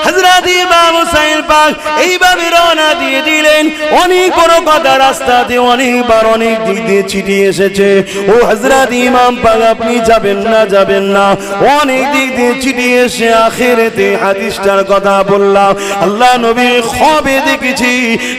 হযরত ইমাম হুসাইন পাক এইভাবে রওনা দিয়ে দিলেন। অনেক বড় কথা, রাস্তাতে অনেকবার অনেক দিক দিয়ে চিঠি এসেছে, ও হযরত ইমাম পাক আপনি যাবেন না যাবেন না, অনেক দিক দিয়ে চিঠি এসে আখিরাতে হাদিসটার কথা বললাম। আল্লাহ নবী খবে দেখেছি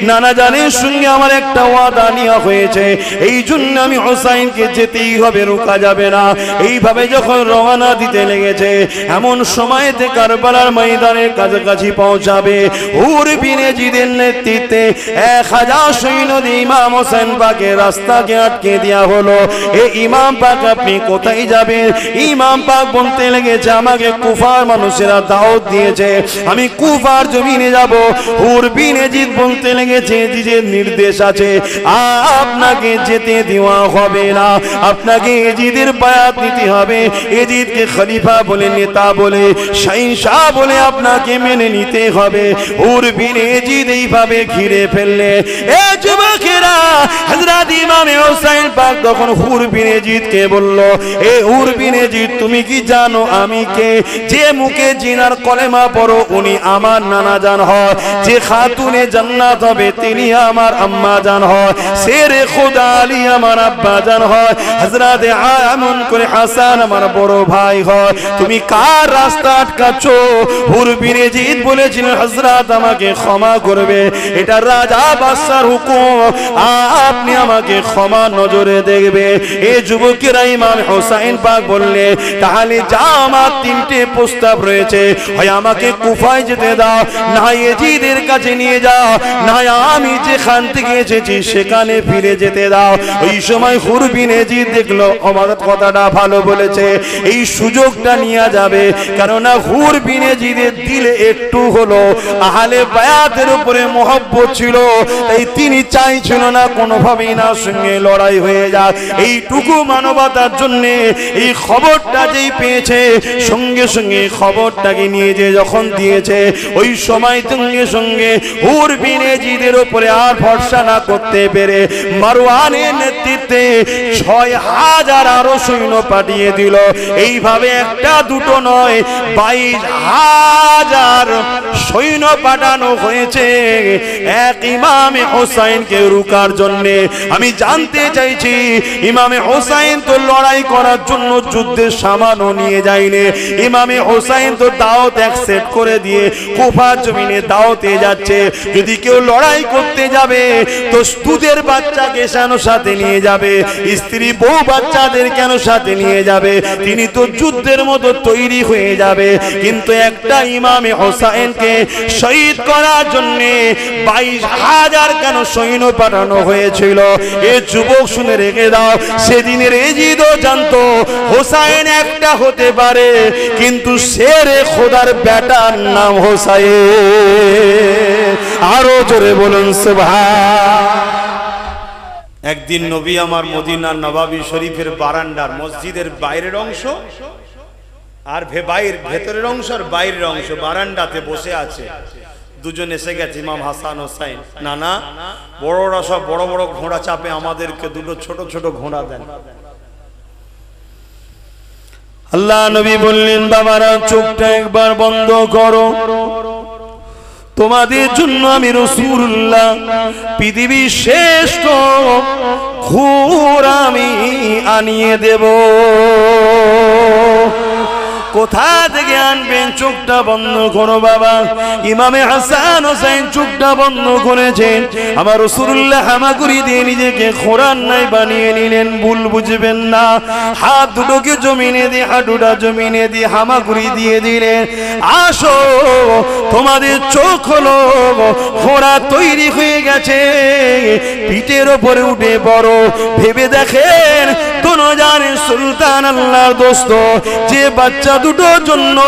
নানা জানের সঙ্গে আমার একটা ওয়াদা নেওয়া হয়েছে, এই জন্য আমি হুসাইনকে যেতেই হবে, রোকা যাবে না। এইভাবে যখন রওনা দিতে লেগেছে, এমন সময়তে কারবালার ময়দানের কাছাকাছি পৌঁছাবে। হুর বিন ইয়াজিদের নেতৃত্বে 1000 সৈন্য দিয়ে ইমাম হোসেন পাকের রাস্তাকে আটকে দেওয়া হলো। এ ইমাম পাক আপনি কোথায় যাবেন? ইমাম পাক বলতে লেগেছে আমাকে কুফার মানুষেরা দাওয়াত দিয়েছে, আমি কুফার জমিনে যাব। হুর বিন ইয়াজিদ বলতে লেগেছে যে নির্দেশ আছে আপনাকে যেতে দেওয়া হবে না, আপনাকে ইয়াজিদের বায়াত নিতে হবে, ইয়াজিদকে খলিফা বলে, নেতা বলে, শাহিনশাহ বলে আপনাকে মেনে নিতে হবে। হুর বিন ইয়াজিদ এইভাবে ঘিরে ফেললে। এ যুবকেরা, হযরত ইমাম হোসেন পাক তখন হুর বিন ইয়াজিদকে বলল, এ হুর বিন ইয়াজিদ তুমি কি জানো আমি কে? যে মুখে জিনার কলেমা পড়ো উনি আমার নানা জান হয়, যে খাতুনে জান্নাত হবে তিনি আমার আম্মা জান হয়, শেরে খোদা আলী আমার আব্বা জান হয়, হযরত আমন করে হাসান আমার বড় ভাই হয়, তুমি কার রাস্তা আটকাচ্ছ? হুর বিন ইয়াজিদ বলেছিলেন হযরত আমাকে ক্ষমা করবে, এটা রাজা বাদশার হুকুম, আপনি আমাকে ক্ষমা নজরে দেখবে। এই যুবকেরা ইমাম হোসেন পাক বললে তাহলে যা আমার 3টে প্রস্তাব রয়েছে, হয় আমাকে কুফায় যেতে দাও, না ইয়াজিদের কাছে নিয়ে যাও, না আমি যেখান থেকে এসেছি সেখানে ফিরে যেতে দাও। ওই সময় হুর বিন ইয়াজিদ দেখলো আমার কথাটা ভালো বলেছে, এই সুযোগটা নিয়ে যাবে, কেননা হুর বিন ইয়াজিদের দিলে একটু হলো আহলে বায়াতের উপরে মহব্বত ছিল, তাই তিনি চাইছিল না কোনোভাবেই না সঙ্গে লড়াই হয়ে যাক। এইটুকু মানবতার জন্য এই খবরটা যেই পেয়েছে সঙ্গে সঙ্গে খবরটাকে নিয়ে যে যখন দিয়েছে, ওই সময় সঙ্গে সঙ্গে হুর বিন ইয়াজিদের উপরে আর ভরসা না করতে পেরে মারওয়ানের নেতৃত্বে 6000 আরো সৈন্য পাঠিয়ে দিল। এইভাবে একটা দুটো নয়, 22000 সৈন্য পাঠানো হয়েছে এক ইমামে হোসেনকে রুকার জন্য। আমি জানতে চাইছি ইমামে হোসেন তো লড়াই করার জন্য যুদ্ধের সামানও নিয়ে যায়নি, ইমামে হোসেন তো দাওয়াত অ্যাকসেপ্ট করে দিয়ে কুফার জমিনে দাওয়াতে যাচ্ছে। যদি কেউ লড়াই করতে যাবে তো দুধের বাচ্চাকে কেন সাথে নিয়ে যাবে, স্ত্রী বউ বাচ্চাদের কেন সাথে নিয়ে যাবে? তিনি তো যুদ্ধের মতো তৈরি হয়ে যাবে। কিন্তু একটা ইমামে হোসেনকে শহীদ করার জন্য 22000 কেন সৈন্য পাঠানো হয়েছিল? এ যুবক শুনে রেখে দাও, সেদিনের ইয়াজিদও জানতো হোসেন একটা হতে পারে, কিন্তু শেরে খোদার বেটার নাম হোসেন। আরো জোরে বলুন সুবহান। একদিন নবী আমার মদিনার নবাবী শরীফের বারান্দার মসজিদের বাইরের অংশ আর ভেতরের অংশ আর বাইরের অংশ বারান্দাতে বসে আছে। দুজন এসে গেছে, ইমাম হাসান হোসেন, নানা বড়রা সব বড় বড় ঘোড়া চাপে, আমাদেরকে দুটো ছোট ছোট ঘোড়া দেন। আল্লাহ নবী বললেন বাবারা চোখটা একবার বন্ধ করো, তোমাদের জন্য আমি রাসূলুল্লাহ পৃথিবীর শ্রেষ্ঠ ঘোড়া আমি আনিয়ে দেব। কোথা থেকে আনবেন? চোখটা বন্ধ করো বাবা। ইমামে হাসান হোসেন চোখটা বন্ধ করেছেন, আমার রাসূলুল্লাহ হামাগুড়ি দিয়ে নিজেকে ঘোড়ার নাই বানিয়ে নিলেন। ভুল বুঝবেন না, হাত দুটোকে জমিনে দিয়ে, হাঁটুটা জমিনে দিয়ে হামাগুড়ি দিয়ে দিলেন। আসো তোমাদের চোখ হলো, ঘোড়া তৈরি হয়ে গেছে, পিঠের ওপরে উঠে বড় ভেবে দেখেন দোনোজানের সুলতান আল্লাহর দোস্ত যে বাচ্চা দুটোর জন্য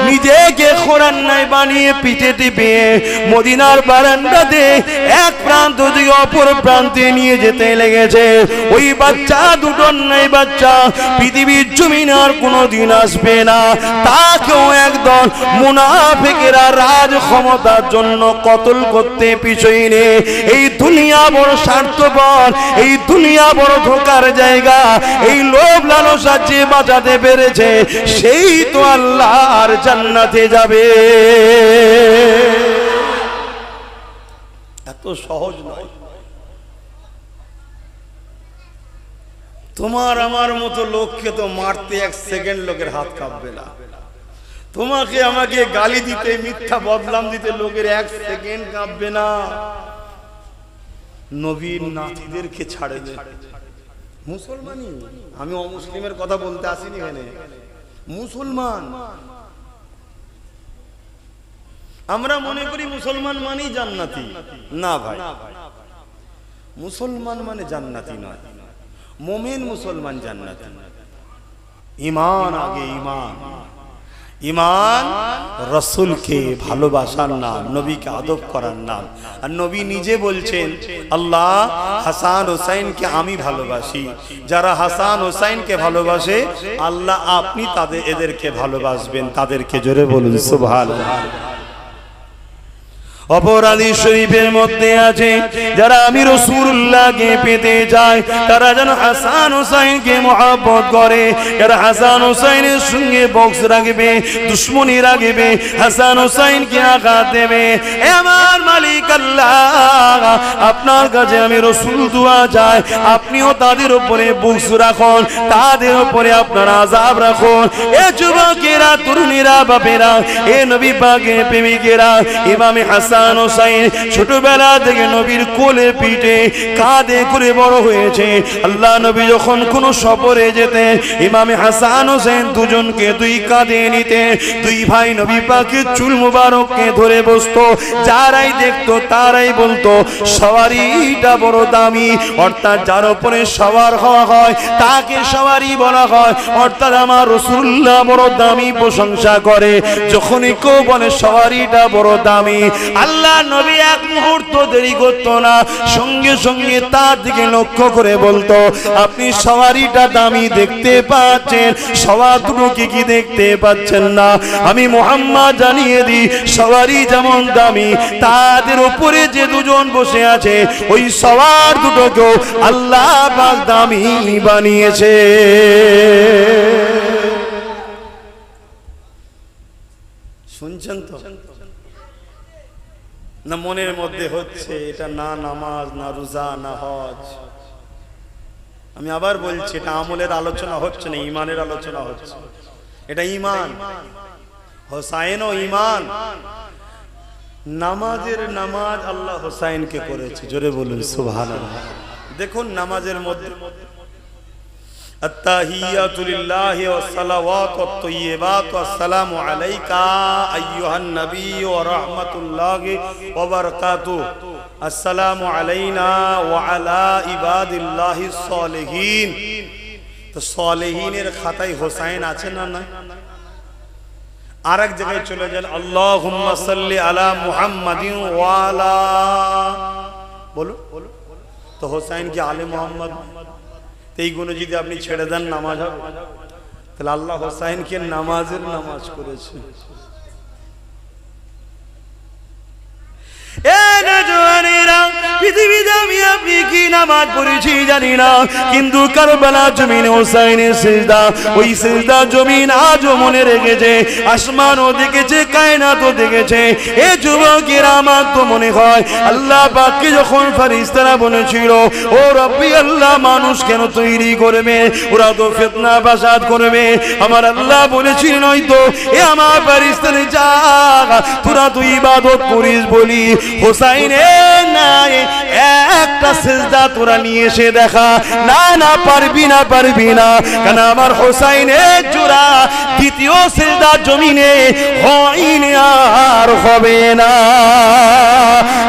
নিজেকে ঘোড়ার নাই বানিয়ে পিঠে টিপে মদিনার বারান্দাতে এক প্রান্ত থেকে অপর প্রান্তে নিয়ে যেতে লেগেছে, ওই বাচ্চা দুটোর নাই বাচ্চা পৃথিবীর জমিনে আর কোনোদিন আসবে না। তাকেও একদল মুনাফিকেরা রাজ ক্ষমতার জন্য কতল করতে পিছই নেই। এই দুনিয়া বড় স্বার্থপর, এই দুনিয়া বড় ধোকার জায়গা। এই লোভ লালসা যে বাঁচাতে পেরেছে সেই তো আল্লাহর জান্নাতে যাবে। এত সহজ নয়। তোমার আমার মতো লোককে তো মারতে 1 সেকেন্ড লোকের হাত কাঁপবে না। তোমাকে আমাকে গালি দিতে, মিথ্যা বদনাম দিতে লোকের 1 সেকেন্ড কাঁপবে না। নবীর নাতিদেরকে ছাড়ে দে। মুসলমানই, আমি অমুসলিমের কথা বলতে আসিনি এখানে। মুসলমান, আমরা মনে করি মুসলমান মানেই জান্নাতি। না ভাই, মুসলমান মানে জান্নাতি নয়। মুমিন মুসলমান জান্নাতি। ঈমান আগে, ঈমান। ঈমান রাসূলকে ভালোবাসার নাম, নবীকে আদব করার নাম। আর নবী নিজে বলছেন, আল্লাহ হাসান হোসাইনকে আমি ভালোবাসি। যারা হাসান হোসাইনকে ভালোবাসে আল্লাহ আপনি এদেরকে ভালোবাসবেন। তাদেরকে জোরে বলুন সুবহানাল্লাহ। অপরাধী শরীফের মধ্যে আছে, যারা আমি রাসূলুল্লাহকে পেতে যায় তারা যেন হাসান হোসাইনকে মহব্বত করে। যারা হাসান হোসাইনের সঙ্গে বক্স রাখবে, দুশ্মনী রাখবে, হাসান হোসাইনকে আঘাত দেবে, এ আমার মালিক আল্লাহ, আপনার কাছে আমি রাসূল দোয়া চাই, আপনিও তাদের উপরে বক্স রাখুন, তাদের উপরে আপনার আযাব রাখুন। এ যুবকেরা, তরুণীরা, বাপেরা, এ নবী পাকের প্রেমিকেরা, ইমামে হাসান হোসাইন ছোটবেলা থেকে নবীর কোলে পিঠে কাঁধে করে বড় হয়েছে। আল্লাহ নবী যখন কোন সফরে যেতেন, ইমামে হাসান হোসেন দুজনকে দুই কাঁধে নিতেন। দুই ভাই নবী পাকের চুল মুবারককে ধরে বসতো। যারাই দেখতো তারাই বলতো সওয়ারিটা বড় দামি, অর্থাৎ যার উপরে সওয়ার হওয়া হয় তাকে সওয়ারি বলা হয়। অর্থাৎ আমার রাসূলুল্লাহ বড় দামি প্রশংসা করে। যখনই কেউ বলে সওয়ারিটা বড় দামি, আল্লাহ নবী 1 মুহূর্ত দেরি করতো না, সঙ্গে সঙ্গে তার দিকে লক্ষ্য করে বলতো, আপনি সওয়ারিটা দামি দেখতে পাচ্ছেন, সওয়ার দুটো কি দেখতে পাচ্ছেন না? আমি মুহাম্মদ জানিয়ে দিই, সওয়ারি যেমন দামি, তাদের উপরে যে দুজন বসে আছে ওই সওয়ার দুটোকেও আল্লাহ পাক দামি বানিয়েছে। শুনছেন তো? না মনের মধ্যে হচ্ছে এটা না নামাজ, না রোজা, না হজ। আমি আবার বলছি, এটা আমলের আলোচনা হচ্ছে না, ঈমানের আলোচনা হচ্ছে। এটা ঈমান, হোসাইনও ঈমান। নামাজের নামাজ আল্লাহ হোসাইনকে করেছে, জোরে বলুন সুবহানাল্লাহ। দেখুন নামাজের মধ্যে আত্তাহিয়াতু লিল্লাহি ওয়াস সালাওয়াতু ওয়াত তাইয়্যিবাতু আসসালামু আলাইকা আইয়ুহান নবী ওয়া রাহমাতুল্লাহি ওয়া বারাকাতুহু, আসসালামু আলাইনা ওয়া আলা ইবাদিল্লাহিস সালিহিন। তো সালিহিনের খাতায় হোসাইন আছে না? না। আরেক জায়গায় চলে যান, আল্লাহুম্মা সাল্লি আলা মুহাম্মাদিন ওয়া আলা, বলো। তো হোসাইন কি আলে মুহাম্মদ? এইগুলো যদি আপনি ছেড়ে দেন নামাজ হবে? তাহলে আল্লাহ হোসাইনকে নামাজের নামাজ করেছে। পৃথিবীতে আমি আপনি কি নামাজ পড়েছি জানি না, কিন্তু কারবালা জমিনে হোসাইনের সিজদা, ওই সিজদা জমিন আজও মনে রেখেছে। আসমানও দেখেছে, কায়নাতও দেখেছে। এ যুবকেরা, আমার তো মনে হয় আল্লাহ পাককে যখন ফেরেশতারা বলেছিল, ও রব্বি আল্লাহ, মানুষ কেন তৈরি করবে? ওরা তো ফিতনা ফাসাদ করবে। আমার আল্লাহ বলেছিলেন, হয়তো এ আমার ফেরেশতারা, যা তোরা তো ইবাদত করিস বলি হোসাইনের নাই একটা সিজদা তোরা নিয়ে এসে দেখা। না না, পারবি না, পারবি না। কারণ আমার হোসাইনের জোড়া দ্বিতীয় সিজদা জমিনে হয়নি, আর হবে না।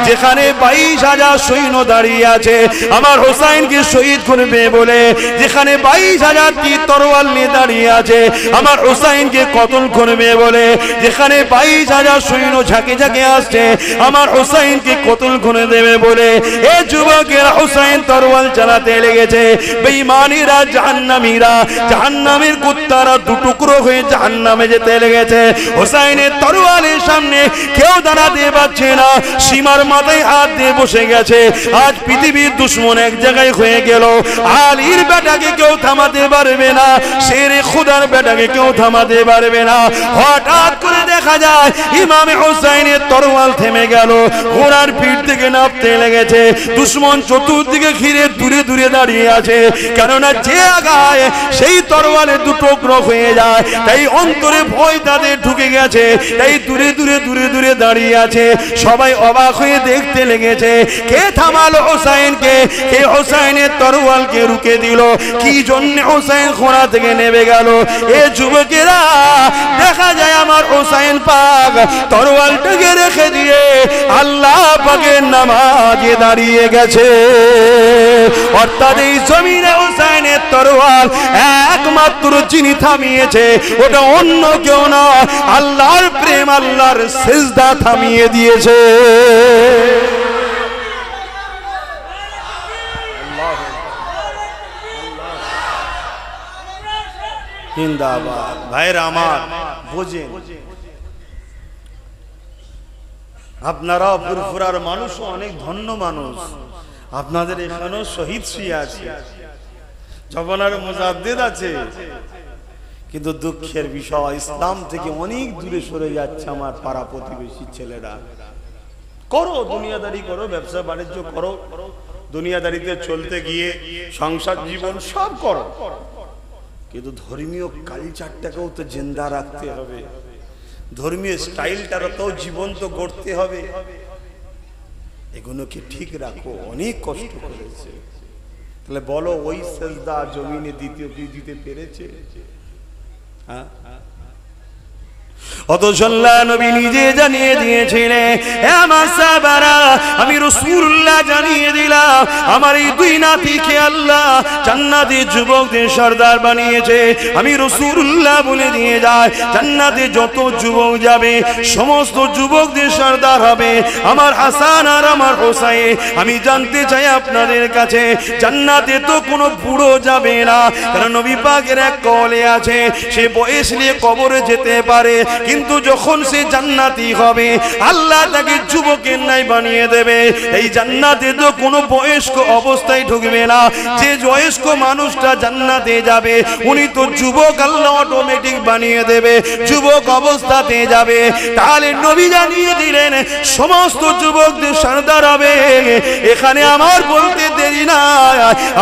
যেখানে 22,000 সৈন্য দাঁড়িয়ে আছে আমার হোসাইনকে শহীদ করবে বলে, যেখানে 22,000 তীর তরোয়াল নিয়ে দাঁড়িয়ে আছে আমার হোসাইনকে কতল করবে বলে, যেখানে 22,000 সৈন্য ঝাঁকে ঝাঁকে আসছে আমার হোসাইনকে কতল করে দেবে বলে, এ যুবকেরা হুসাইন তরোয়াল চালাতে লেগেছে। বেঈমানিরা জাহান্নামীরা জাহান্নামের কুত্তারা দুটুকরো হয়ে জাহান্নামে যেতে লেগেছে। হুসাইনের তরোয়ালের সামনে কেউ দাঁড়াতে পারছে না, সীমার মাথায় হাত দিয়ে বসে গেছে। আজ পৃথিবীর দুশ্মন এক জায়গায় হয়ে গেল। আলীর বেটাকে কেউ থামাতে পারবে না, শেরে খুদার বেটাকে কেউ থামাতে পারবে না। হঠাৎ করে দেখা যায় ইমামে হুসাইনের তরোয়াল থেমে গেল, ঘোড়ার পিঠ থেকে নামতে লেগেছে। দুশ্মন চতুর্দিকে ঘিরে দূরে দূরে দাঁড়িয়ে আছে, কেননা যে আগায় সেই তরোয়ালে দুটুকরো হয়ে যায়। তাই অন্তরে ভয় তাদের ঢুকে গেছে, তাই দূরে দূরে দূরে দূরে দাঁড়িয়ে আছে। সবাই অবাক হয়ে দেখতে লেগেছে কে থামালো হুসাইনকে, কে হুসাইনের তরোয়ালকে রুকে দিল, কি জন্য হুসাইন ঘোড়া থেকে নেমে গেল। এ যুবকেরা দেখা যায় আমার হুসাইন পাক তরোয়ালটাকে রেখে দিয়ে আল্লাহ পাকের নামাজে দাঁড়িয়ে গেছে। অর্থাৎ এই জমিনে হুসাইনের তরোয়াল একমাত্র যিনি থামিয়েছে ওটা অন্য কেউ না, আল্লাহর প্রেম আল্লাহর সিজদা থামিয়ে দিয়েছে। জিন্দাবাদ। ভাইরা আমার বোঝেন, আপনারা ফুরফুরার মানুষও অনেক ধন্য মানুষ, আপনাদের এখানেও শহীদ শুয়ে আছে, জবানার মুজাদ্দিদ আছে, কিন্তু দুঃখের বিষয় ইসলাম থেকে অনেক দূরে সরে যাচ্ছে আমার পাড়া প্রতিবেশী ছেলেরা। করো দুনিয়াদারি করো, ব্যবসা বাণিজ্য করো, দুনিয়াদারিতে চলতে গিয়ে সংসার জীবন সব করো, কিন্তু ধর্মীয় কালচারটাকেও তো জিন্দা রাখতে হবে, ধর্মীয় স্টাইলটাকেও জীবন্ত করতে হবে। এগুলোকে ঠিক রাখো। অনেক কষ্ট করেছে, তাহলে বলো ওই সেজদা জমিনে দিতে পেরেছে? হ্যাঁ, অথচ আল্লাহ নবী নিজে জানিয়ে দিয়েছিলেন, হে আমার সাহাবারা, আমি রাসূলুল্লাহ জানিয়ে দিলাম আমার এই দুই নাতিকে আল্লাহ জান্নাতের যুবকদের সরদার বানিয়েছে। আমি রাসূলুল্লাহ বলে দিয়ে যায়, জান্নাতে যত যুবক যাবে সমস্ত যুবকদের সরদার হবে আমার হাসান আর আমার হোসাইন। আমি জানতে চাই আপনাদের কাছে, জান্নাতে তো কোনো বুড়ো যাবে না, কারণ নবী পাকের এক কওলে আছে সে বয়স নিয়ে কবরে যেতে পারে, কিন্তু যখন সে জান্নাতি হবে আল্লাহ তাকে যুবকের ন্যায় বানিয়ে দেবে। এই জান্নাতে তো কোনো বয়স্ক অবস্থায় ঢুকবে না, যে বয়স্ক মানুষটা জান্নাতে যাবে উনি তো যুবক, আল্লাহ অটোমেটিক বানিয়ে দেবে, যুবক অবস্থাতে যাবে। তাহলে নবী জানিয়ে দিলেন সমস্ত যুবকদের সরদার হবে। এখানে আমার বলতে দেরি না,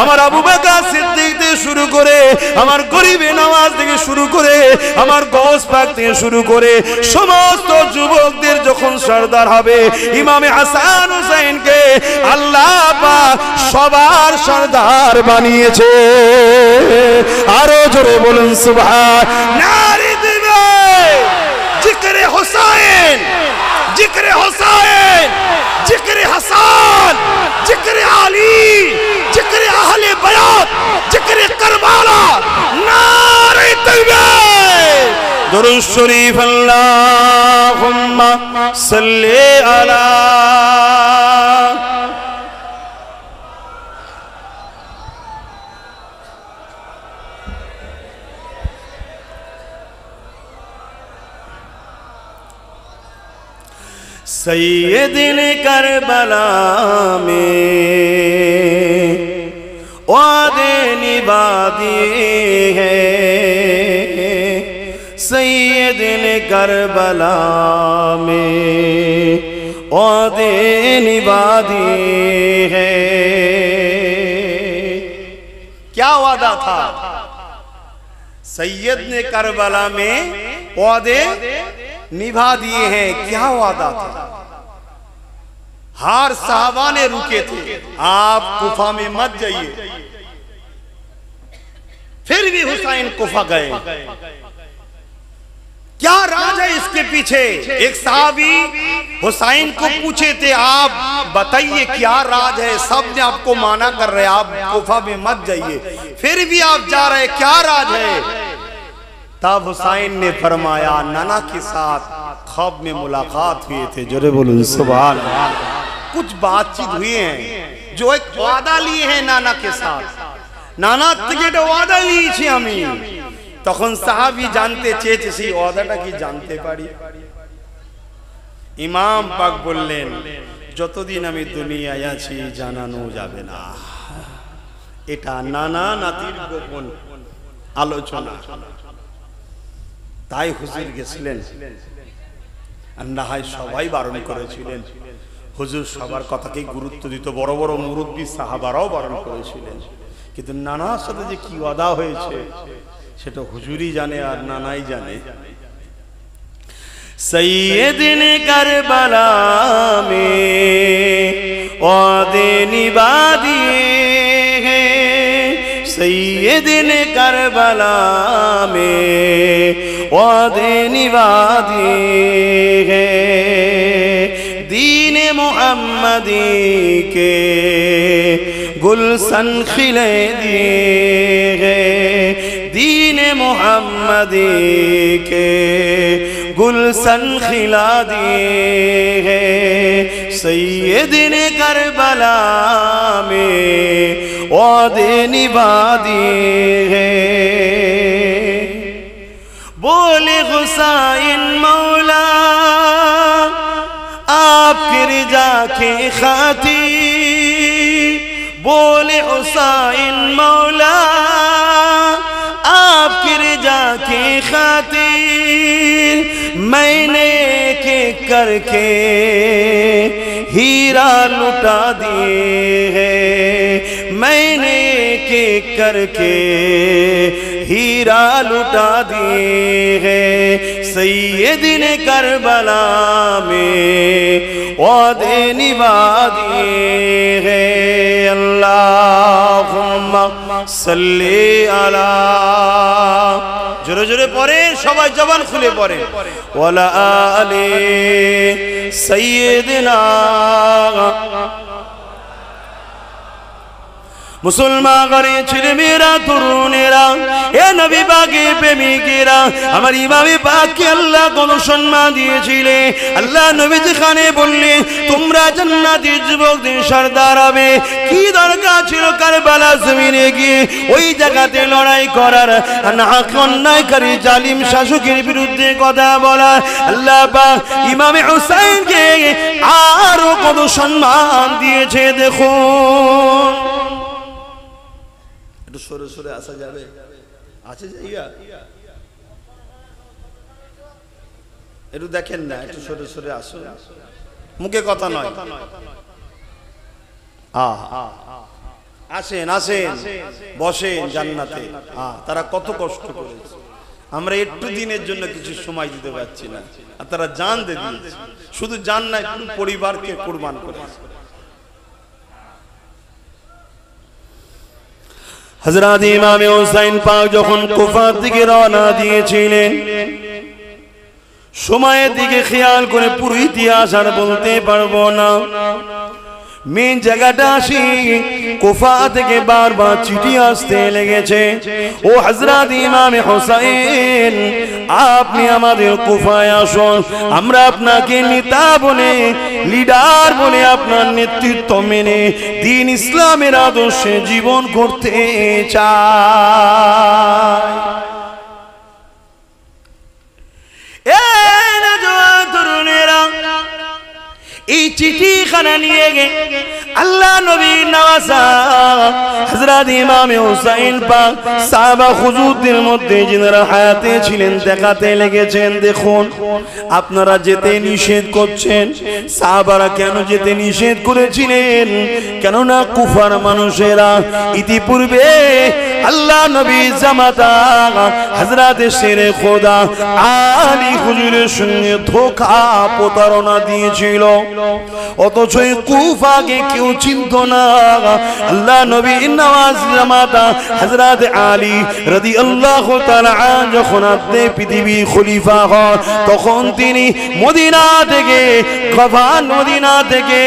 আমার আবু বকর সিদ্দিক থেকে শুরু করে, আমার গরিবে নওয়াজ থেকে শুরু করে, আমার গওস পাক থেকে শুরু করে সমস্ত যুবকদের যখন সরদার হবে, ইমামে হাসান হুসাইনকে আল্লাহ পাক সবার সরদার বানিয়েছে। আরো জোরে বলুন সুবহান। নারে দিবে জিকরে হুসাইন, জিকরে হুসাইন, জিকরে হাসান, জিকরে আলী, জিকরে আহলে বায়াত, জিকরে কারবালা। নারে দিবে দুরূদ শরীফ আল্লাহুম্মা সাল্লি আলা सैयदे करबला में वादे निभा दिए हैं, सैयदे करबला में वादे निभा दिए हैं। क्या वादा था? सैयद ने करबला में वादे निभा दिए हैं। क्या वादा था? हर साहबा ने रुके थे, आप कुफा में मत जाइए, फिर भी हुसैन कुफा गए। क्या राज है इसके पीछे? एक साहबी हुसैन को पूछे थे, आप बताइए क्या राज है? सब ने आपको माना कर रहे, आप कुफा में मत जाइए, फिर भी आप जा रहे, क्या राज है? तब हुसैन ने फरमाया, नाना के साथ ख्वाब में मुलाकात हुए थे। जोरे बोलूं सुभान। कुछ बातचीत हुई है, जो एक वादा लिए है नाना के साथ, नाना থেকে একটা ওয়াদা নিয়েছি আমি। তখন সাহাবী জানতে চেয়েছে সেই ওয়াদাটা কি জানতে পারি? ইমাম পাক বললেন, যতদিন আমি দুনিয়ায় আছি জানানো যাবে না। এটা নানা নাতির গোপন আলোচনা। তাই হুজুর গেছিলেন, আর না হয় সবাই বারণ করেছিলেন। হুজুর সবার কথাকে গুরুত্ব দিত, বড় বড় মুরব্বী সাহাবারাও বারণ করেছিলেন। কিন্তু নানার সাথে যে কি ওয়াদা হয়েছে সেটা হুজুরই জানে আর নানাই জানে। सैयदने करबला में वादे निभा दिए हैं, सैयदने करबला में वादे निभा दिए हैं। दीन मुहम्मदी के गुलशन खिले दिए हैं, दीन मुहम्मदी के गुलशन खिला दिए हैं। सैयदने करबला में वादे निभा दिए हैं। बोले हुसैन मौला आपकी रिजा के खातिर, बोले हुसैन मौला आपकी रिजा के खातिर मैंने के करके हीरा लुटा दिए हैं, मैंने के करके हीरा लुटा दिए हैं। सैयदने करबला में वादे निभा दिए हैं। अल्लाहुम्मा सल्ली अला, जोरे जोरे पढ़े सबाई जबान खुले पढ़े, वाला आले सैयदना। मुसलमान घरे ছেলে মেয়েরা তরুণেরা, এ নবী পাকের প্রেমিকেরা, আমার ইমামে পাককে আল্লাহ কত সম্মান দিয়েছিলেন। আল্লাহ নবী যেখানে বললেন তোমরা জান্নাতের যুবকদের সর্দার হবে, কি দরকার ছিল কারবালা জমিনে গিয়ে ওই জায়গাতে লড়াই করার, অন্যায়কারী জালিম শাসকের বিরুদ্ধে কথা বলার? আল্লাহ পাক ইমামে হুসাইনকে আরো কত সম্মান দিয়েছে দেখুন। সরে সরে আসা যাবে? আছে জায়গা? একটু দেখেন না, একটু সরে সরে আসুন, মুখে কথা নয়। আসেন আসেন বসেন জান্নাতে। তারা কত কষ্ট করেছে, আমরা একটু দিনের জন্য কিছু সময় দিতে পারছি না, আর তারা জান দিয়ে দিয়েছে। শুধু জান না, পুরো পরিবারকে কুরবান করেছে। হযরত ইমাম হুসাইন পাক যখন কুফা থেকে রওনা দিয়েছিলেন, সময়ের দিকে খেয়াল করে পুরো ইতিহাস আর বলতে পারবো না। মেন জায়গাটা আসি, কুফা থেকে বারবার চিঠি আসতে লেগেছে, ও হযরত ইমাম হুসাইন আপনি আমাদের কুফায় আসুন, আমরা আপনাকে নেতা বলে, লিডার বলে আপনার নেতৃত্ব মেনে দ্বীন ইসলামের আদর্শে জীবন করতে চাই। এই চিঠিখানা নিয়ে গে আল্লাহ নবীর নওয়াজা হযরত ইমাম হুসাইন পাক সাহাবা হুজুরদের মধ্যে যিনারা হায়াতে ছিলেন দেখাতে লেগেছেন। দেখুন আপনারা যেতে নিষেধ করছেন, সাহাবারা কেন যেতে নিষেধ করেছিলেন? কেননা কুফার মানুষেরা ইতিপূর্বে আল্লাহ নবীর জামাতা হযরত শেরে খোদা আলী হুজুরের সঙ্গে ধোঁকা প্রতারণা দিয়েছিল, অথচ কুফাকে কেউ চিনত না। আল্লাহ নবীর নওয়াজ জামাতা হযরত আলী রাদিয়াল্লাহু তাআলা যখন পৃথিবীর খলিফা হন, তখন তিনি মদিনা থেকে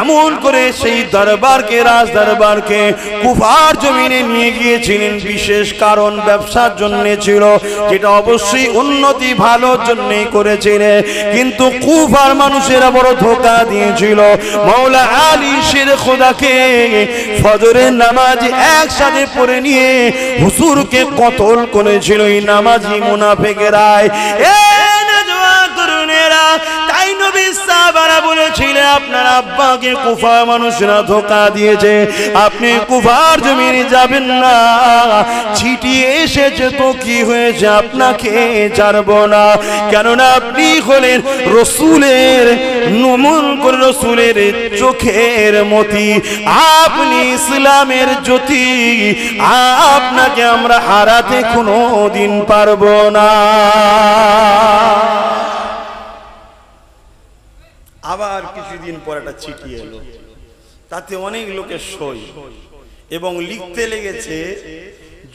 এমন করে সেই দরবারকে, রাজ দরবারকে কুফার জমিনে নিয়ে গিয়েছিলেন। বিশেষ কারণ ব্যবসার জন্য ছিল, যেটা অবশ্যই উন্নতি ভালোর জন্যই করেছিলেন, কিন্তু কুফার মানুষেরা বড় ধোঁকা দিয়েছিল। মাওলা আলী মুর্শিদ খোদাকে ফজরের নামাজ একসাথে পড়ে নিয়ে হুজুরকে কতল করেছিল এই নামাজি মুনাফিকেরা। তাই নবী সাহাবারা বলেছিলেন আপনার আব্বাকে কুফা মানুষরা ধোঁকা দিয়েছে, আপনি কুফার জমিনে যাবেন না, ছিটিয়ে এসেছে তো কি হয়েছে, আপনাকে ছাড়ব না, কেননা আপনি হলেন রসুলের নমুন করে রসুলের চোখের মতি, আপনি ইসলামের জ্যোতি, আপনাকে আমরা হারাতে কোনো দিন পারব না। আবার কিছুদিন পর একটা চিঠি এলো, তাতে অনেক লোকের সই এবং লিখতে লেগেছে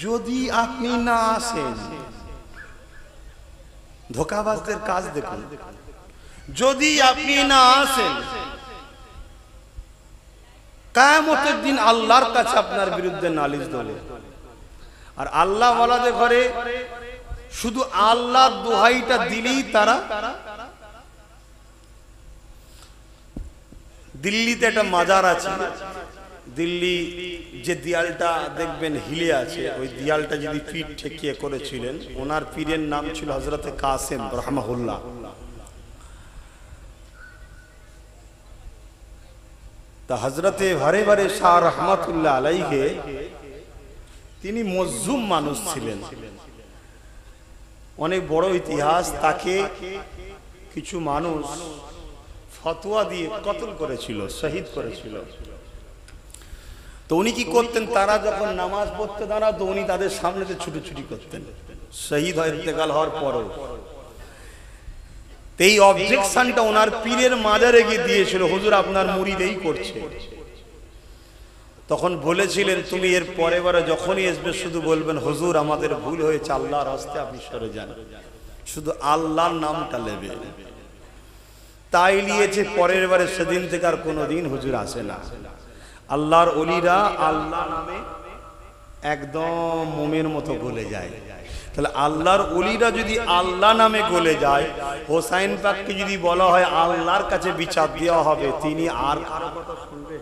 যদি আপনি না আসেন, ধোঁকাবাজদের কাজ দেখুন, যদি আপনি না আসেন কিয়ামতের দিন আল্লাহর কাছে আপনার বিরুদ্ধে নালিশ দেবে। আর আল্লাহ ওয়ালাদের ঘরে শুধু আল্লাহর দোহাইটা দিলেই তারা, দিল্লিতে একটা মাজার আছে, দিল্লি যে দেয়ালটা দেখবেন হিলে আছে, ওই দেয়ালটা যদি পিঠ ঠেকিয়ে করেছিলেন, ওনার পীরের নাম ছিল হযরতে কাসেম রাহমাহুল্লাহ। তা হযরতে ভারে ভারে শাহ রহমাতুল্লাহ আলাইহি তিনি মজলুম মানুষ ছিলেন, অনেক বড় ইতিহাস, তাকে কিছু মানুষ ফতোয়া দিয়ে কতল করেছিল, শহীদ করেছিল। তো উনি কি করতেন, তারা যখন নামাজ পড়তে দাঁড়াতো উনি তাদের সামনেতে ছুটোছুটি করতেন, শহীদ হয় ইন্তেকাল হওয়ার পরও। এই অবজেকশনটা ওনার পীরের মাজারে গিয়ে দিয়েছিল, হুজুর আপনার মুরিদ এই করছে। তখন বলেছিলেন তুমি এর পরে বারে যখনই আসবে শুধু বলবেন হুজুর আমাদের ভুল হয়েছে, আল্লাহর হস্তে আপনি সরে যান, শুধু আল্লাহর নামটা নেবে। তাই নিয়েছে, পরের বারে সেদিন থেকে আর কোনোদিন হুজুর আসে না। আল্লাহর ওলিরা আল্লাহ নামে একদম মোমের মতো গলে যায়। তাহলে আল্লাহর ওলিরা যদি আল্লাহ নামে গলে যায়, হোসাইন পাককে যদি বলা হয় আল্লাহর কাছে বিচার দেওয়া হবে, তিনি আর কারো কথা শুনবে?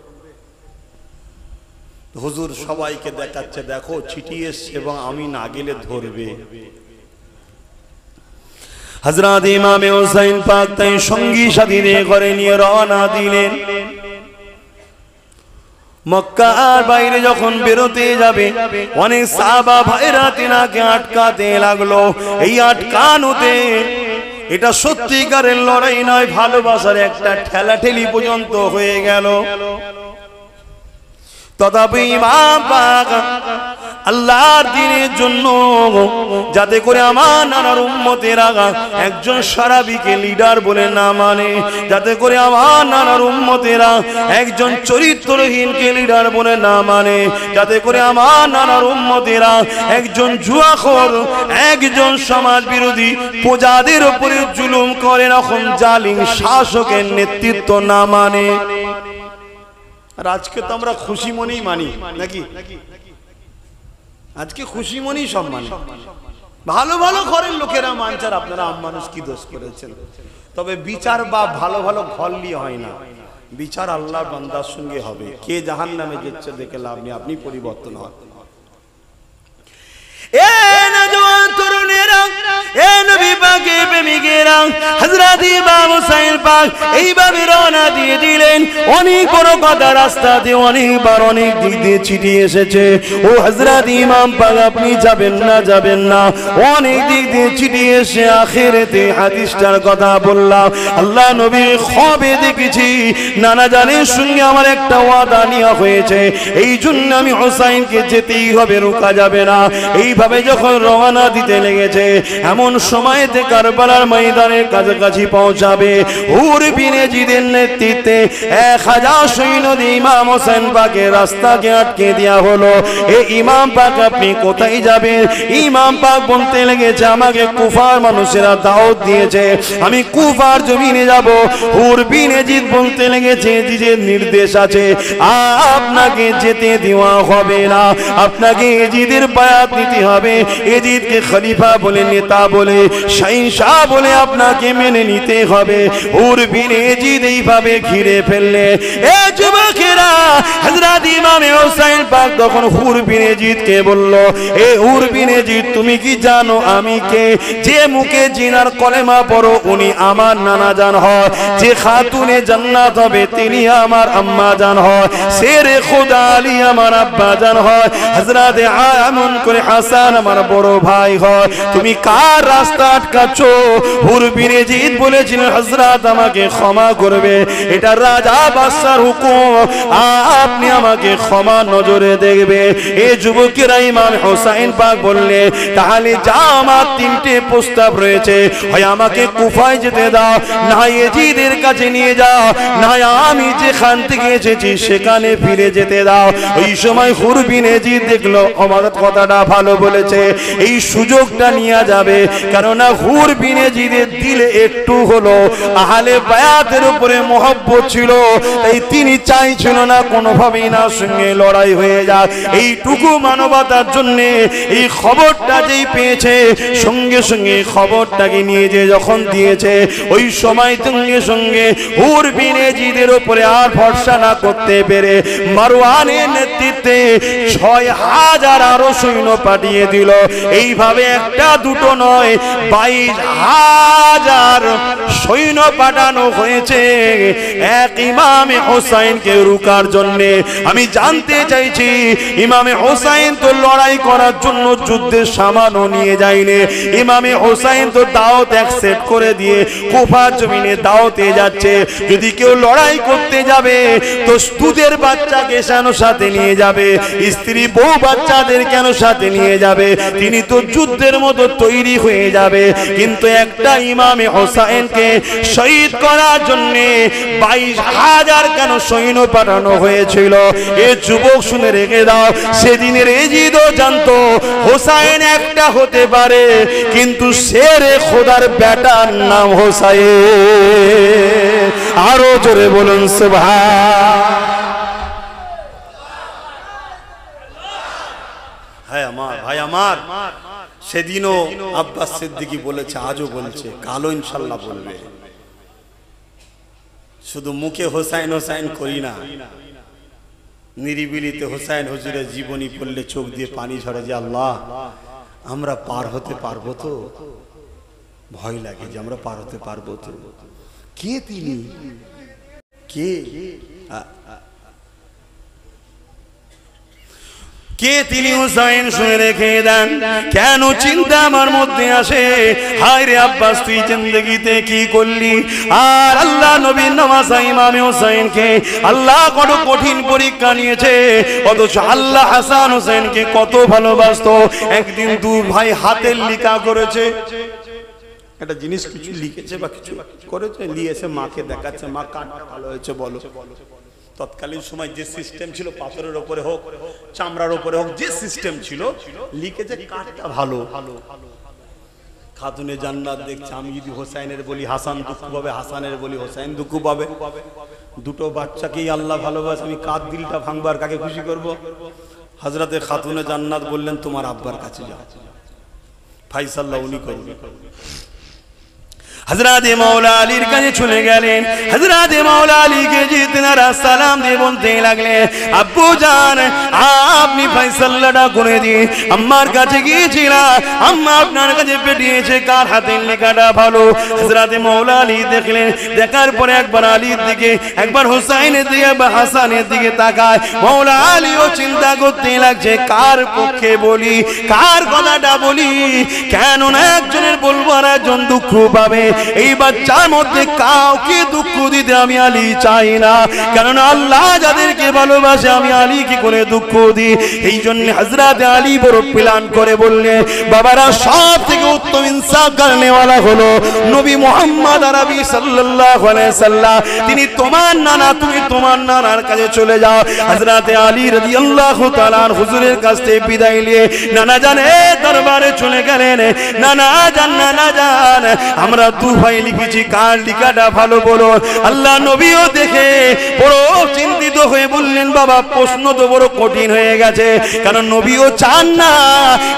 হুজুর সবাইকে দেখাচ্ছে দেখো চিঠি এসছে এবং আমি না গেলে ধরবে। হযরত ইমাম হুসাইন পাক তাই সঙ্গী সাথীদের ঘরে নিয়ে রওনা দিলেন। মক্কার বাইরে যখন বেরোতে যাবে, অনেক সাহাবা ভাইরা তিনাকে আটকাতে লাগলো। এই আটকানোতে এটা সত্যিকারের লড়াই নয়, ভালোবাসার একটা ঠেলাঠেলি পর্যন্ত হয়ে গেল। তথাপি ইমাম পাক আল্লাহর দ্বীনের জন্য, যাতে করে আমার নানার উম্মতেরা একজন সারাবিকে লিডার বলে না মানে, যাতে করে আমার নানার উম্মতেরা একজন চরিত্রহীনকে লিডার বলে না মানে, যাতে করে আমার নানার উম্মতেরা একজন জুয়াখোর, একজন সমাজ বিরোধী, প্রজাদের উপরে জুলুম করে এরকম জালিম শাসকের নেতৃত্ব না মানে। আর আজকে তো আমরা খুশি মনেই মানি নাকি? আজকে খুশি মনেই সব মানে, ভালো ভালো ঘরের লোকেরা মানছে, আর আপনারা মানুষ কি দোষ করেছেন। তবে বিচার বা ভালো ভালো ঘর নিয়ে হয় না, বিচার আল্লাহর বান্দার সঙ্গে হবে। কে জাহান্নামে যাচ্ছে দেখে লাভ নেই, আপনি পরিবর্তন হন। এ নওজওয়ান তরুণেরা, এ নবী পাকের প্রেমিকেরা, হযরত ইমাম হুসাইন পাক এইভাবে রওনা দিয়ে দিলেন। অনেক বড় কথা, রাস্তাতে অনেকবার অনেক দিক দিয়ে ছিটিয়ে এসেছে। ও হযরত ইমাম পাক আপনি যাবেন না, যাবেন না, অনেক দিক দিয়ে ছিটিয়ে এসে আখিরাতে হাদিসটার কথা বললাম। আল্লাহ নবী খবে দেখেছি, নানা জানের সঙ্গে আমার একটা ওয়াদা নেওয়া হয়েছে, এই জন্য আমি হুসাইনকে যেতেই হবে, রোকা যাবে না। এইভাবে যখন রওনা দিতে লেগেছে, এমন সময়তে কারবালার ময়দানের কাছাকাছি পৌঁছাবে। হুর বিন ইয়াজিদের নেতৃত্বে 1000 সৈন্য দিয়ে ইমাম হোসেন পাকের রাস্তাকে আটকে দেওয়া হলো। এ ইমাম পাক আপনি কোথায় যাবেন? ইমাম পাক বলতে লেগেছে আমাকে কুফার মানুষেরা দাওয়াত দিয়েছে, আমি কুফার জমিনে যাব। হুর বিন ইয়াজিদ বলতে লেগেছে জিদের নির্দেশ আছে, আপনাকে যেতে দেওয়া হবে না, আপনাকে ইয়াজিদের বায়াত নিতে হবে। ইয়াজিদকে খলিফা বলে, নেতা বলে, শাহিনশাহ বলে আপনাকে মেনে নিতে হবে। হুর বিন ইয়াজিদ এইভাবে ঘিরে ফেললে। এ যুবকেরা, হযরত ইমাম হোসেন পাক তখন হুর বিন ইয়াজিদকে বলল, এ হুর বিন ইয়াজিদ, তুমি কি জানো আমি কে? যে মুখে জিনার কলেমা পড়ো উনি আমার নানা জান হয়, যে খাতুনে জান্নাত হবে তিনি আমার আম্মা জান হয়, শেরে খোদা আলী আমার আব্বা জান হয়, হযরত আমন করে হাসান আমার বড় ভাই হয়। তুমি কার রাস্তা আটকাচ্ছ? হুর বিন ইয়াজিদ বলেছিলেন, হযরত আমাকে ক্ষমা করবে, এটা রাজা বাদশার হুকুম, আপনি আমাকে ক্ষমা নজরে দেখবে। এই যুবকেরা ইমাম হোসেন পাক বললে, তাহলে যা আমার তিনটে প্রস্তাব রয়েছে, হয় আমাকে কুফায় যেতে দাও, না ইয়াজিদের কাছে নিয়ে যাও, না আমি যেখান থেকে এসেছি সেখানে ফিরে যেতে দাও। ওই সময় হুর বিন ইয়াজিদ দেখলো আমার কথাটা ভালো বলেছে, এই সুযোগটা নিয়ে যাবে, কেননা হুর বিন ইয়াজিদের দিলে একটু হলো আহলে বায়াতের উপরে মহব্বত ছিল, তাই তিনি চাইছিল না কোনোভাবেই না সঙ্গে লড়াই হয়ে যাক। এইটুকু মানবতার জন্য এই খবরটা যেই পেয়েছে, সঙ্গে সঙ্গে খবরটাকে নিয়ে যে যখন দিয়েছে, ওই সময় সঙ্গে সঙ্গে হুর বিন ইয়াজিদের উপরে আর ভরসা না করতে পেরে মারওয়ানের নেতৃত্বে ৬,০০০ আরো সৈন্য পাঠিয়ে দিল। এইভাবে একটা দুটো নয়, ২২,০০০ সৈন্য পাঠানো হয়েছে এক ইমামে হোসেনকে রুকার জন্য। আমি জানতে চাইছি, ইমামে হোসেন তো লড়াই করার জন্য যুদ্ধের সামানও নিয়ে যায়নি, ইমামে হোসেন তো দাওয়াত অ্যাকসেপ্ট করে দিয়ে কুফার জমিনে দাওয়াতে যাচ্ছে। যদি কেউ লড়াই করতে যাবে তো দুধের বাচ্চাকে কেন সাথে নিয়ে যাবে, স্ত্রী বউ বাচ্চাদের কেন সাথে নিয়ে যাবে? তিনি তো যুদ্ধের মতো তৈরি হয়ে যাবে। কিন্তু একটা ইমামে হোসেনকে শহীদ করার জন্য ২২,০০০ কেন সৈন্য পাঠানো হয়েছিল? এ যুবক শুনে রেখে দাও, সেদিনের ইয়াজিদও জানতো হোসেন একটা হতে পারে, কিন্তু শেরে খোদার বেটার নাম হোসেন। আরো জোরে বলুন সুবহান। হ্যাঁ আমার ভাই আমার, সেদিনও আব্বাস সিদ্দিকী বলেছে, আজও বলছে, কালও ইনশাল্লাহ বলবে। শুধু মুখে হোসেন হোসেন করি না, নিরিবিলিতে হোসেন হুজুরের জীবনী পড়লে চোখ দিয়ে পানি ঝরে, যে আল্লাহ আমরা পার হতে পারবো তো? ভয় লাগে যে আমরা পার হতে পারবো তো? কে তিনি, কে কে তিনি? হুসাইন শুনে রেখে দেন। কেন চিন্তা আমার মধ্যে আসে, হায় রে আব্বাস তুই জিন্দেগিতে কি করলি? আর আল্লাহ নবীর নওয়াজা ইমামে হুসাইনকে আল্লাহ কত কঠিন পরীক্ষা নিয়েছে, অথচ আল্লাহ হাসান হুসাইনকে কত ভালোবাসতো। একদিন দু ভাই হাতের লিখা করেছে, একটা জিনিস কিছু লিখেছে বা কিছু করেছে, লিয়েছে, মাকে দেখাচ্ছে, মা কাটটা ভালো হয়েছে বলো। তৎকালীন সময় যে সিস্টেম ছিল, পাথরের উপরে হোক চামড়ার উপরে হোক, যে সিস্টেম ছিল, লিখেছে কাটটা ভালো। খাতুনে জান্নাত দেখছে, আমি যদি হোসেনের বলি হাসান দুঃখ পাবে, হাসানের বলি হোসেন দুঃখ পাবে। দুটো বাচ্চাকেই আল্লাহ ভালোবাসে, আমি কার দিলটা ভাঙবার, কাকে খুশি করব? হযরতে খাতুনে জান্নাত বললেন, তোমার আব্বার কাছে যাও, ফাইসাল্লাহ উনি করবে। হযরতে মাওলা আলীর কাছে চলে গেলেন। হযরতে মাওলা আলীকে জিতনারা সালাম দিয়ে বলতে লাগলেন, আব্বু জান আপনি ফয়সালাটা করে দিন, আম্মার কাছে গিয়েছিলাম, আম্মা আপনার কাছে পাঠিয়েছে, কার হাতের লেখাটা ভালো? হযরতে মাওলা আলী দেখলেন, দেখার পরে একবার আলীর দিকে, একবার হোসেনের দিকে, বা হাসানের দিকে তাকায়। মাওলা আলীও চিন্তা করতে লাগছে, কার পক্ষে বলি, কার কথাটা বলি? কেন না একজনের বলবো আর একজন দুঃখ পাবে। এই বাচ্চার মধ্যে কাউকে দুঃখ দিতে আমি আলী চাই না, কারণ আল্লাহ যাদেরকে ভালোবাসে আমি আলী কি করে দুঃখ দিই? এই জন্য হযরত আলী বড় প্ল্যান করে বললে, বাবারা সব থেকে উত্তম ইনসাফ করনেওয়ালা হলো নবী মুহাম্মদ আরবি সাল্লাল্লাহু আলাইহি সাল্লাম। তিনি তোমার নানা, তুমি তোমার নানার কাছে চলে যাও। হযরত আলী রাদিয়াল্লাহু তাআলা হুজুরের কাছ থেকে বিদায় নিয়ে নানা জানের দরবারে চলে গেলেন। নানা জান আমরা দু ভাই লিখেছি, কার লেখাটা ভালো বলো। আল্লাহ নবীও দেখে বড় চিন্তিত হয়ে বললেন, বাবা প্রশ্ন তো বড় কঠিন হয়ে গেছে, কারণ নবীও চান না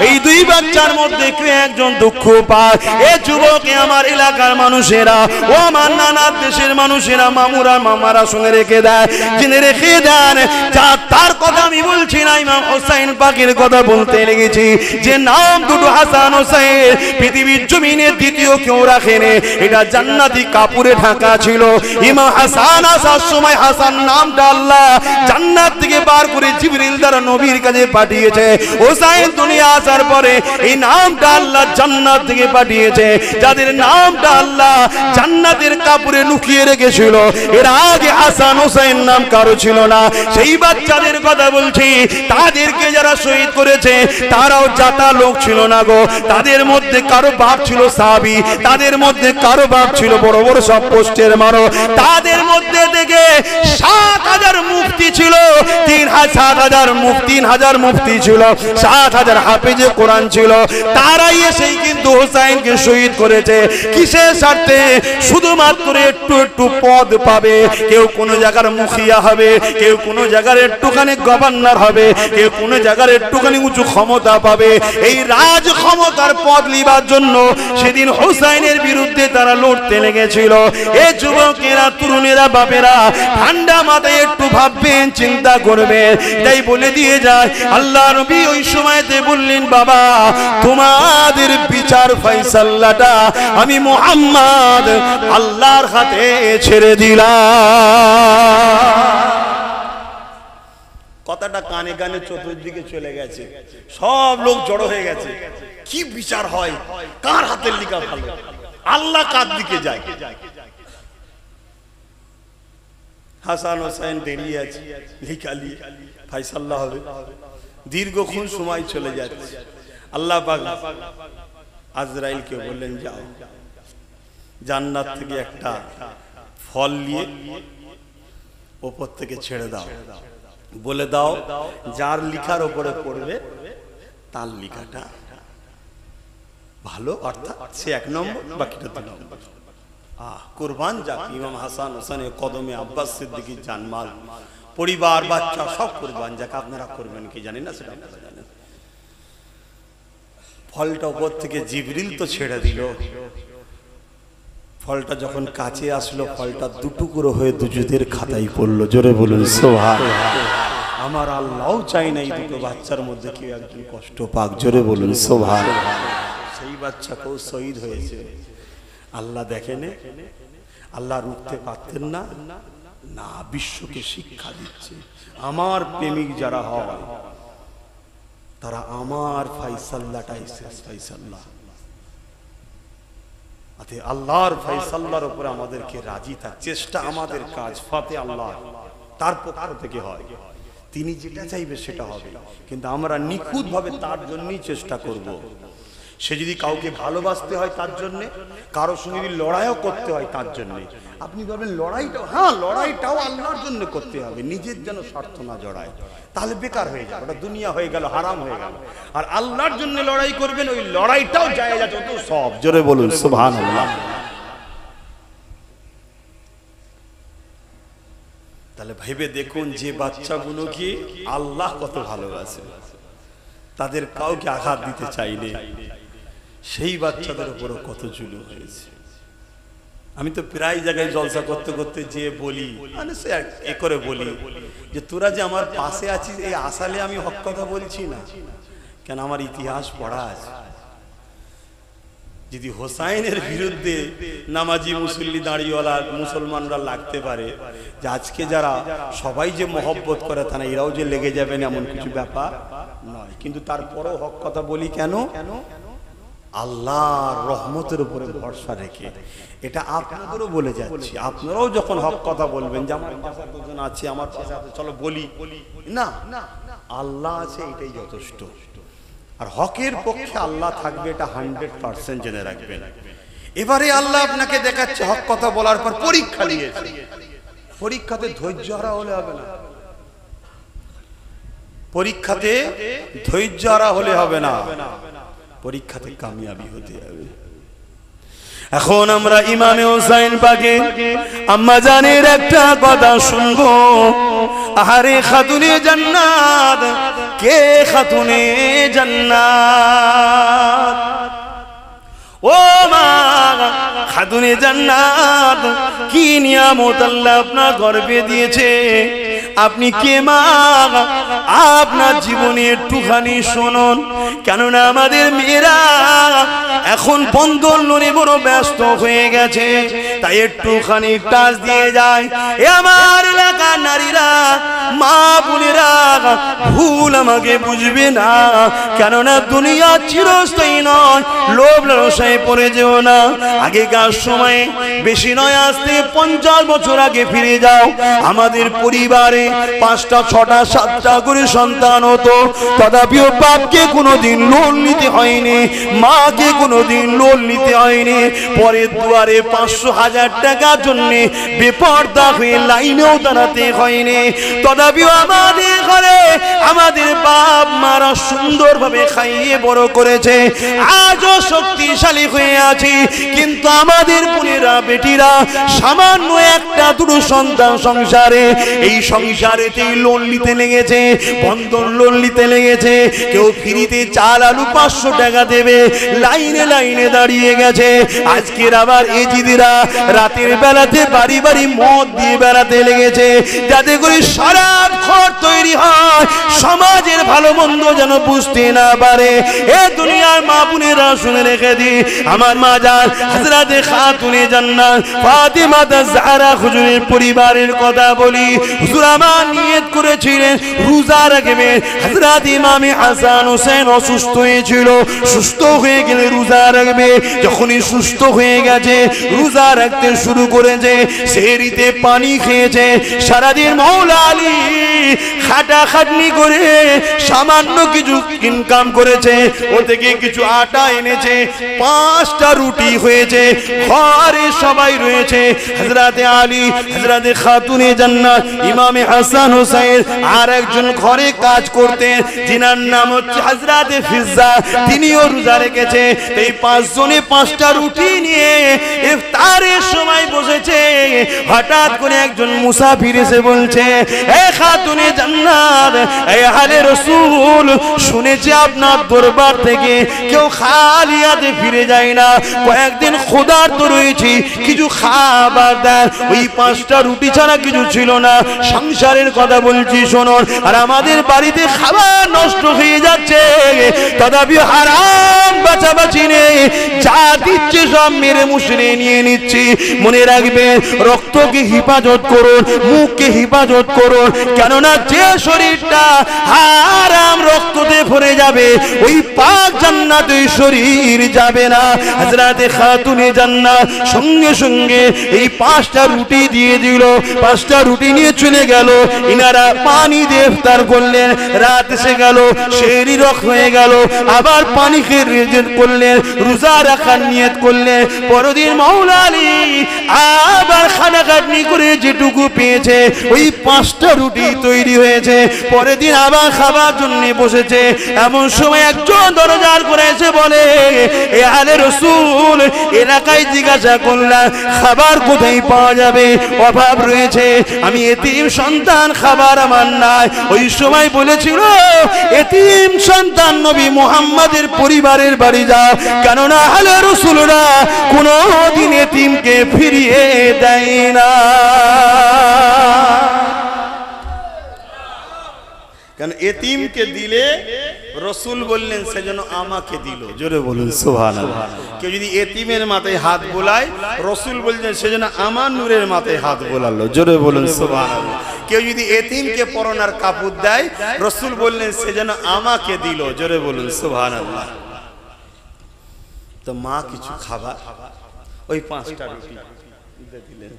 এই দুই বাচ্চার মধ্যে কেউ একজন দুঃখ পায়। এ যুবক, আমার এলাকার মানুষেরা, ও আমার নানার দেশের মানুষেরা, মামুরা মামারা শুনে রেখে দেয়, জেনে রেখে দেন, যা তার কথা আমি বলছি না, ইমাম হোসেন পাকের কথা বলতে লেগেছি। যে নাম দুটো হাসান হোসেন পৃথিবীর জমিনে দ্বিতীয় কেউ রাখেনি, এটা জান্নাতি কাপড়ে ঢাকা ছিল। ইমাম হাসান আসার সময় হাসান নামটা আল্লাহ জান্নাত থেকে বার করে জিবরিল দ্বারা নবীর কাছে পাঠিয়েছে। হোসেন দুনিয়া আসার পরে এই নামটা আল্লাহ জান্নাত থেকে পাঠিয়েছে। যাদের নামটা আল্লাহ জান্নাতের কাপড়ে লুকিয়ে রেখেছিল, এর আগে হাসান হোসেন নাম কারো ছিল না। সেই বাচ্চাদের কথা বলছি, তাদেরকে যারা শহীদ করেছে তারাও জাতা লোক ছিল না গো। তাদের মধ্যে কারো বাপ ছিল সাহাবী, তাদের মধ্যে কারো বাপ ছিল বড় বড় সব পোস্টের মারো, তাদের মধ্যে থেকে ৭,০০০ মুফতি ছিল, ৩,০০০ মুফতি ছিল, ৭,০০০ হাফেজে কোরআন ছিল। তারাই এসেই কিন্তু হোসাইনকে শহীদ করেছে। কিসের স্বার্থে? শুধুমাত্র একটু একটু পদ পাবে। কেউ কোনো জায়গার মুখিয়া হবে, কেউ কোনো জায়গার একটুখানি গভর্নর হবে, কেউ কোনো জায়গার একটুখানি উঁচু ক্ষমতা পাবে। এই রাজ ক্ষমতার পদ লিবার জন্য সেদিন হোসাইনের বিরুদ্ধে তারা লড়তে লেগেছিল। এ যুবকেরা, তরুণেরা, বাপেরা, ঠান্ডা মাথায় একটু ভাববেন, চিন্তা করবেন। তাই বলে দিয়ে যায়, আল্লাহ নবী ওই সময়তে বললেন, বাবা তোমাদের বিচার ফয়সালাটা আমি মুহাম্মদ আল্লাহর হাতে ছেড়ে দিলাম। কথাটা কানে কানে চতুর্দিকে চলে গেছে, সব লোক জড়ো হয়ে গেছে। কি বিচার হয়? কার হাতের লিখা ভালো? আল্লাহ কার দিকে যায়? হাসান হোসেন দেরিয়ে আছে, লিখালি ফয়সালা হবে। দীর্ঘক্ষণ সময় চলে যাচ্ছে। আল্লাহ পাক আজরাইলকে বললেন, যাও জান্নাত থেকে একটা ফল নিয়ে উপর থেকে ছেড়ে দাও, বলে দাও যার লিখার উপরে পড়বে তার লিখাটা ভালো, অর্থাৎ সে ১ নম্বর, বাকিটা ২ নম্বর। কুরবান যাক ইমাম হাসান হোসেনের কদমে আব্বাস সিদ্দিকীর জানমাল, পরিবার, বাচ্চা সব কুরবান যাক। আপনারা করবেন কি জানি না, সেটা আপনারা জানেন। ফলটা উপর থেকে জিবরিল তো ছেড়ে দিল। ফলটা যখন কাছে আসলো, ফলটা দুটুকরো হয়ে দুজুদের খাতায় পড়লো। জোরে বলুন সুবহানাল্লাহ। আমার আল্লাহও চাই না এই দুটো বাচ্চার মধ্যে কেউ একজন কষ্ট পাক। জোরে বলুন সুবহানাল্লাহ। সেই বাচ্চাকেও শহীদ হয়েছে। আল্লাহ দেখেন, আল্লাহ রুখতে পারতেন না, না বিশ্বকে শিক্ষা দিচ্ছে। আমার প্রেমিক যারা হয় তারা আমার ফয়সালাটাই শেষ ফয়সালা। আল্লাহর ফয়সালার উপরে আমাদেরকে রাজি থাক, চেষ্টা আমাদের কাজ, ফাতে আল্লাহ তার পক্ষ থেকে হয়। তিনি যেটা চাইবে সেটা হবে, কিন্তু আমরা নিখুঁত ভাবে তার জন্যই চেষ্টা করব। সে যদি কাউকে ভালোবাসতে হয় তার জন্য, কারো সঙ্গে যদি লড়াইও করতে হয় তার জন্য। আপনি বলবেন লড়াইটা, হ্যাঁ লড়াইটাও আল্লাহর জন্য করতে হবে, নিজের যেন স্বার্থ না জড়ায়, তাহলে বেকার হয়ে যাবে, ওটা দুনিয়া হয়ে গেল, হারাম হয়ে গেল। আর আল্লাহর জন্য লড়াই করবেন, ওই লড়াইটাও জায়েজ আছে তো সব। জোরে বলুন সুবহানাল্লাহ। তাহলে ভেবে দেখুন যে বাচ্চাগুলোকে আল্লাহ কত ভালোবাসে, তাদের কাউকে আঘাত দিতে চাইলে সেই বাচ্চাদের উপরও কত জুলুম হয়েছে। আমি তো প্রায় জায়গায় জলসা করতে করতে যে বলি, মানে সে এ করে বলি যে তোরা যে আমার পাশে আছিস, এই আসালে আমি হক কথা বলছি না, কেন আমার ইতিহাস পড়া আছে। যদি হোসাইনের বিরুদ্ধে নামাজি মুসল্লি দাঁড়িয়েওয়ালা মুসলমানরা লাগতে পারে, যে আজকে যারা সবাই যে মহব্বত করে তা না, এরাও যে লেগে যাবেন এমন কিছু ব্যাপার নয়। কিন্তু তারপরেও হক কথা বলি কেন? আল্লাহর রহমতের উপরে ভরসা রেখে। এটা আপনাদেরও বলে যাচ্ছি, আপনারাও যখন হক কথা বলবেন, যে আমার পাশে দুজন আছে, আমার পাশে আছে, চলো বলি না, আল্লাহ আছে এটাই যথেষ্ট। আর হকের পক্ষে আল্লাহ থাকবে, এটা 100% জেনে রাখবেন। এবারে আল্লাহ আপনাকে দেখাচ্ছে হক কথা বলার পর পরীক্ষা নিয়েছে। পরীক্ষাতে ধৈর্য হারা হলে হবে না, পরীক্ষাতে ধৈর্য হারা হলে হবে না, পরীক্ষাতে কামিয়াবি হতে হবে। এখন আমরা ইমামে হোসেন পাকে আম্মা জানের একটা কথা শুনবো। আহারে খাতুনে জান্নাত, কে খাতুনে জান্নাত? ও মা খাতুনে জান্নাত, কি নিয়ামত আল্লাহ আপনার গর্ভে দিয়েছে। আপনি কে মা? আপনার জীবনে একটুখানি শুনুন, কেননা আমাদের মেয়েরা এখন বন্ধন লোনে বড় ব্যস্ত হয়ে গেছে, তাই একটুখানি টাচ দিয়ে যায়। এ আমার এলাকার নারীরা, মা বোনেরা, ভুল আমাকে বুঝবে না, কেননা দুনিয়া চিরস্থায়ী নয়। লোভ লালসায় পড়ে যেও না। আগেকার সময়ে বেশি নয়, আসতে 50 বছর আগে ফিরে যাও, আমাদের পরিবারে 5টা 6টা 7টা করে সন্তান হতো, তথাপিও বাপকে কোনোদিন লোন নিতে হয়নি, মাকে কোনোদিন লোন নিতে হয়নি। পরে দুয়ারে 500,000 টাকার জন্য বেপরদা হয়ে লাইনেও দাঁড়াতে হয়নি। তথাপিও আমাদের ঘরে আমাদের বাপ মারা সুন্দরভাবে খাইয়ে বড় করেছে, আজও শক্তিশালী হয়ে আছি। কিন্তু আমাদের বোনেরা বেটিরা সামান্য 1টা 2টো সন্তান সংসারে, এই সংসারেতেই লোন নিতে লেগেছে, বন্ধন লোন নিতে লেগেছে। কেউ ফ্রিতে চাল আলু 500 টাকা দেবে, লাইনে লাইনে দাঁড়িয়ে গেছে। আজকের আবার এই জিদিরা রাতের বেলাতে বাড়ি বাড়ি মদ দিয়ে বেড়াতে লেগেছে, যাতে করে সারাত ঘর তৈরি হয়, সমাজের ভালো মন্দ যেন বুঝতে না পারে। এ দুনিয়ার মা বোনেরা শুনে রেখে দি, আমার মা জান হযরতে খাতুনে জান্নাত ফাতিমা জাহরা হুজুরের পরিবারের কথা বলি। হুজুর আমার নিয়ত করেছিলেন রোজা রাখবেন। হযরত ইমাম হাসান হোসেন অসুস্থ হয়েছিল, সুস্থ হয়ে গেলে রোজা রাখবে। যখনই সুস্থ হয়ে গেছে রোজা রাখতে শুরু করেছে, সেহরিতে পানি খেয়েছে। সারাদিন মাওলা আলী খাটাখাটনি করে সামান্য কিছু ইনকাম করেছে, ও থেকে কিছু আটা এনেছে, 5টা রুটি হয়েছে, ঘরে সবাই রয়েছে। হযরতে আলী, হযরতে খাতুনে জান্নাত ইমামে হাসান হোসেন আর একজন ঘরে কাজ করতেন, যিনার নাম হচ্ছে হযরতে ফিজ্জা, তিনিও রোজা রেখেছে। এই 5 জনে 5টা রুটি নিয়ে ইফতারের সময় বসেছে। হঠাৎ করে একজন মুসাফির এসে বলছে, এ খাতুনে জান্নাত, এ আহলে রাসূল, শুনেছি আপনার দরবার থেকে কেউ খালি হাতে ফিরে যায় না, কয়েকদিন ক্ষুধার্ত রয়েছি, কিছু খাবার দেন। ওই 5টা রুটি ছাড়া কিছু ছিল না। সংসারের কথা বলছি শুনুন, আর আমাদের বাড়িতে খাবার নষ্ট হয়ে যাচ্ছে, তথাপি হারাম বাঁচাবাচি নেই, যা দিচ্ছে সব মেরে মুশরে নিয়ে নিচ্ছি। মনে রাখবেন, রক্তকে হেফাজত করুন, মুখকে হেফাজত করুন, কেননা যে শরীরটা হারাম রক্ততে ভরে যাবে, ওই পাক জান্নাতে শরীর যাবে না। হযরতে খাতুনে জান্নাত সঙ্গে সঙ্গে এই 5টা রুটি দিয়ে দিল, 5টা রুটি নিয়ে চলে গেল। ইনারা পানি দিয়ে ইফতার করলেন। রাত এসে গেল, সেহরি রক হয়ে গেল, আবার পানি খেয়ে রেজেন করলেন, রোজা রাখার নিয়ত করলেন। পরদিন মাওলা আলী আবার খানাখাটনি করে যেটুকু পেয়েছে, ওই 5টা রুটি তৈরি হয়েছে। পরের দিন আবার খাবার জন্য বসেছে। এমন সময় একজন দরজার করে এসে বলে, এ আহলে রাসূল, এলাকায় জিজ্ঞাসা করলাম খাবার কোথায় পাওয়া যাবে, অভাব রয়েছে, আমি এতিম সন্তান, খাবার আমার নাই। ওই সময় বলেছিল, এতিম সন্তান নবী মুহাম্মাদের পরিবারের বাড়ি যাও, কেননা আহলে রাসূলরা কোনদিন এতিমকে ফিরিয়ে দেয় না। কারণ এতিমকে দিলে রসুল বললেন সেজন্য আমাকে দিল। জোরে বলুন সুবহানাল্লাহ। কেউ যদি এতিমের মাথায় হাত বোলায়, রসুল বলছেন সেজন্য আমার নূরের মাথায় হাত বোলালো। জোরে বলুন সুবহানাল্লাহ। কেউ যদি এতিমকে পরনার কাপড় দেয়, রসুল বললেন সেজন্য আমাকে দিল। জোরে বলুন সুবহানাল্লাহ। তো মা কিছু খাবার, ওই 5টা রুটি দিলেন,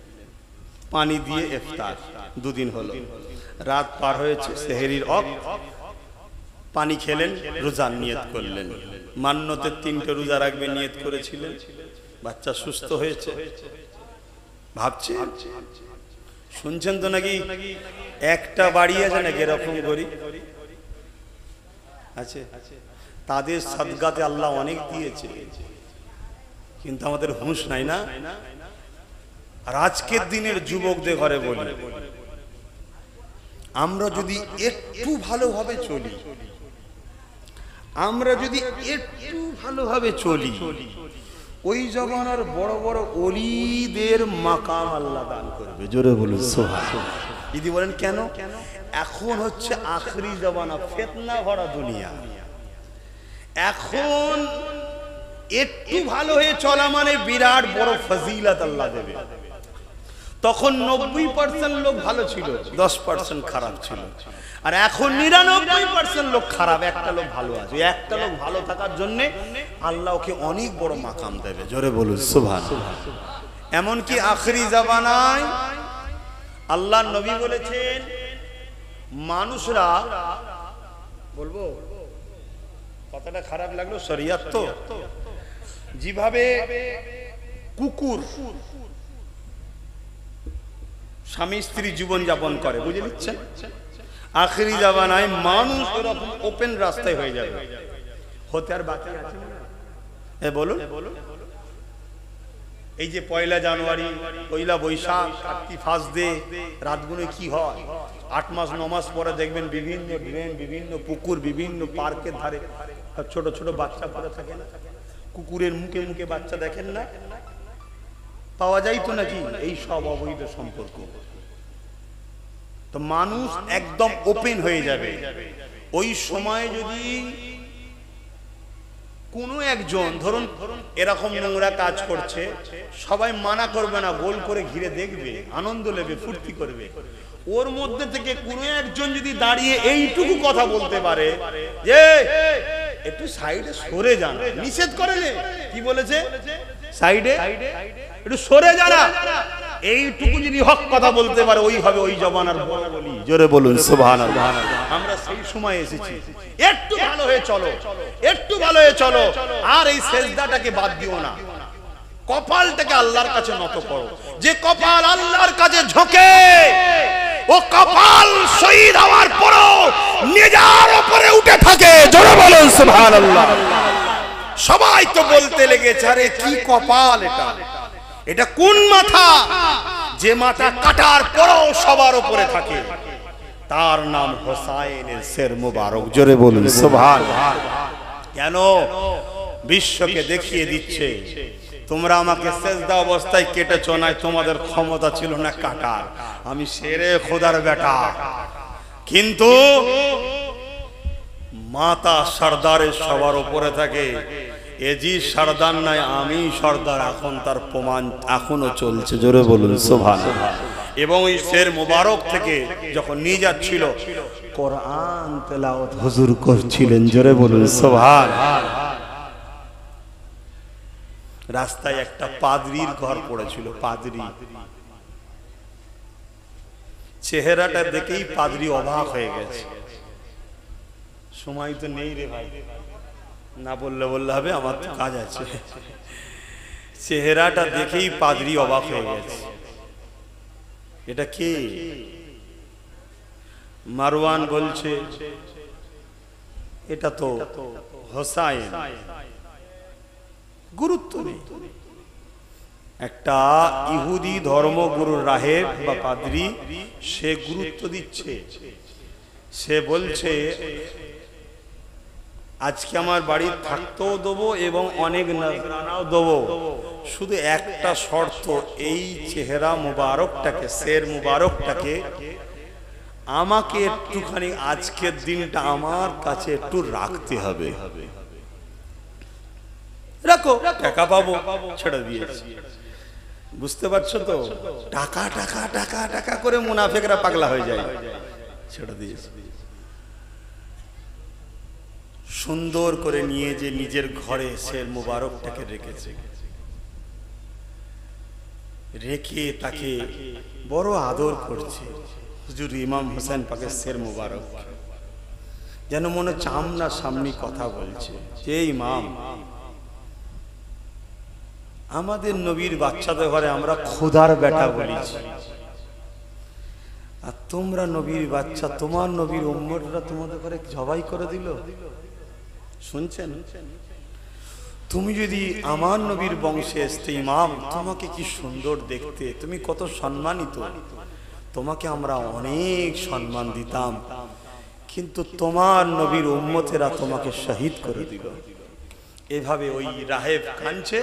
পানি দিয়ে ইফতার। 2 দিন হলো, রাত পার হয়েছে, সেহরির পানি খেলেন, রোজার নিয়ত করলেন। মান্যতের 3টে রোজা রাখবে নিয়ত করেছিলেন। বাচ্চা সুস্থ হয়েছে, ভাবছে, শুনছেন তো নাকি একটা বাড়ি আছে নাকি এরকম গরিব আছে, তাদের সাদগাতে আল্লাহ অনেক দিয়েছে। কিন্তু আমাদের হুঁশ নাই না। আর আজকের দিনের যুবকদের ঘরে বলি, আমরা যদি একটু ভালোভাবে চলি, আমরা যদি একটু ভালোভাবে চলি, ওই জমানার বড় বড় ওলিদের মাকাম আল্লাহ দান করবে। জোরে বলুন সুবহানাল্লাহ। যদি বলেন কেন? এখন হচ্ছে আখরি জমানা, ফিতনা ভরা দুনিয়া। এখন একটু ভালো হয়ে চলা মানে বিরাট বড় ফজিলত আল্লাহ দেবে। তখন 90% লোক ভালো ছিল, 10% খারাপ ছিল। আর এখন 99% লোক খারাপ, একটা লোক ভালো আছে। একটা লোক ভালো থাকার জন্য আল্লাহ ওকে অনেক বড় মাকাম দেবে। জোরে বলুন সুবহানাল্লাহ। এমনকি আখরি জামানায় আল্লাহর নবী বলেছেন, মানুষরা, বলবো কথাটা খারাপ লাগলো, শরিয়ত তো, যেভাবে কুকুর স্বামী স্ত্রী জীবন যাপন করে, বুঝে নিচ্ছেন, আখেরি জামানায় মানুষ এরকম ওপেন রাস্তায় হয়ে যাবে। হতে আর বাকি আছে না? বলুন, এই যে পয়লা জানুয়ারি, পয়লা বৈশাখ, কার্তিক ফার্স্ট ডে, রাতগুলো কি হয়? 8 মাস 9 মাস পরে দেখবেন বিভিন্ন ড্রেন, বিভিন্ন পুকুর, বিভিন্ন পার্কের ধারে ছোট ছোট বাচ্চা পড়ে থাকে না? কুকুরের মুখে মুখে বাচ্চা দেখেন না? পাওয়া যায় তো নাকি? এই সব অবৈধ সম্পর্ক। তো মানুষ একদম ওপেন হয়ে যাবে। ওই সময় যদি কোনো একজন ধরুন এরকম নোংরা কাজ করছে, সবাই মানা করবে না, গোল করে ঘিরে দেখবে, আনন্দ নেবে, ফুর্তি করবে। ওর মধ্যে থেকে কোনো একজন যদি দাঁড়িয়ে এইটুকু কথা বলতে পারে যে একটু সাইডে সরে যান, নিষেধ করে, কি বলেছে? সাইডে একটু সরে যারা, এইটুকু যদি হক কথা বলতে পারে, ওই হবে ওই জমানার বড় বলি। জোরে বলুন সুবহানাল্লাহ। আমরা সেই সময় এসেছি। একটু ভালো হয়ে চলো, একটু ভালো হয়ে চলো। আর এই সেজদাটাকে বাদ দিও না, কপালটাকে আল্লাহর কাছে নত করো। যে কপাল আল্লাহর কাছে ঝোঁকে, ও কপাল শহীদ হওয়ার পরও নেজার উপরে উঠে থাকে। জোরে বলুন সুবহানাল্লাহ। সবাই তো বলতে লেগেছে, আরে কি কপাল এটা, এটা কোন মাথা, যে মাথা কাটার পরও সবার উপরে থাকে। তার নাম হোসাইনের শের মুবারক। জোরে বলুন সুবহানাল্লাহ। কেন? বিশ্বকে দেখিয়ে দিচ্ছে, তোমরা আমাকে সেজদা অবস্থায় কেটেছো না, তোমাদের ক্ষমতা ছিল না কাটার। আমি শেরে খোদার বেটা, কিন্তু মাতা সর্দারের সবার উপরে থাকে। এজি সর্দার নাই, আমি সর্দার। এখন তার প্রমাণ এখনো চলছে। জোরে বলুন সুবহানাল্লাহ। এবং ওই শের মুবারক থেকে যখন নিয়ে যাচ্ছিল, কোরআন তেলাওয়াত হুজুর করছিলেন। জোরে বলুন সুবহানাল্লাহ। রাস্তায় একটা পাদ্রীর ঘর পড়েছিল। পাদ্রী, চেহারাটা দেখেই পাদ্রী অবাক হয়ে গেছে। সময় তো নেই রে ভাই, না বললে হবে, আমার তো কাজ আছে। চেহারাটা দেখেই পাদ্রী অবাক হয়ে গেছে। এটা কে? মারওয়ান বলছে, এটা তো হোসাইন। গুরুত্ব নেই। একটা ইহুদি ধর্মগুরুর রাহেব বা পাদ্রী, সে গুরুত্ব দিচ্ছে। সে বলছে, আজকে আমার বাড়ি থাকতেও দেবো এবং অনেক নজরানাও দেবো, শুধু একটা শর্ত, এই চেহারা মুবারকটাকে, শের মুবারকটাকে আমাকে একটুখানি আজকের দিনটা আমার কাছে একটু রাখতে হবে। রাখো, টাকা পাবো। ছেড়ে দিয়েছি। বুঝতে পারছো তো? টাকা টাকা টাকা টাকা করে মুনাফিকরা পাগলা হয়ে যায়। ছেড়ে দিয়েছি। সুন্দর করে নিয়ে যে নিজের ঘরে শের মুবারকটাকে রেখেছে, রেখে তাকে বড় আদর করছে। হুজুর ইমাম হোসেন পাকের শের মুবারক, যেন মনে চামনা সামনে কথা বলছে যে ইমাম, আমাদের নবীর বাচ্চাদের ঘরে আমরা খোদার বেটা বলেছি, আর তোমরা নবীর বাচ্চা, তোমার নবীর উম্মতরা তোমাদের ঘরে জবাই করে দিল। শুনছেন? তুমি যদি আমার নবীর বংশে আসতে ইমাম, তোমাকে কি সুন্দর দেখতে, তুমি কত সম্মানিত, তোমাকে আমরা অনেক সম্মান দিতাম, কিন্তু তোমার নবীর উম্মতেরা তোমাকে শহীদ করে দিল। এভাবে ওই রাহেব কাঁদছে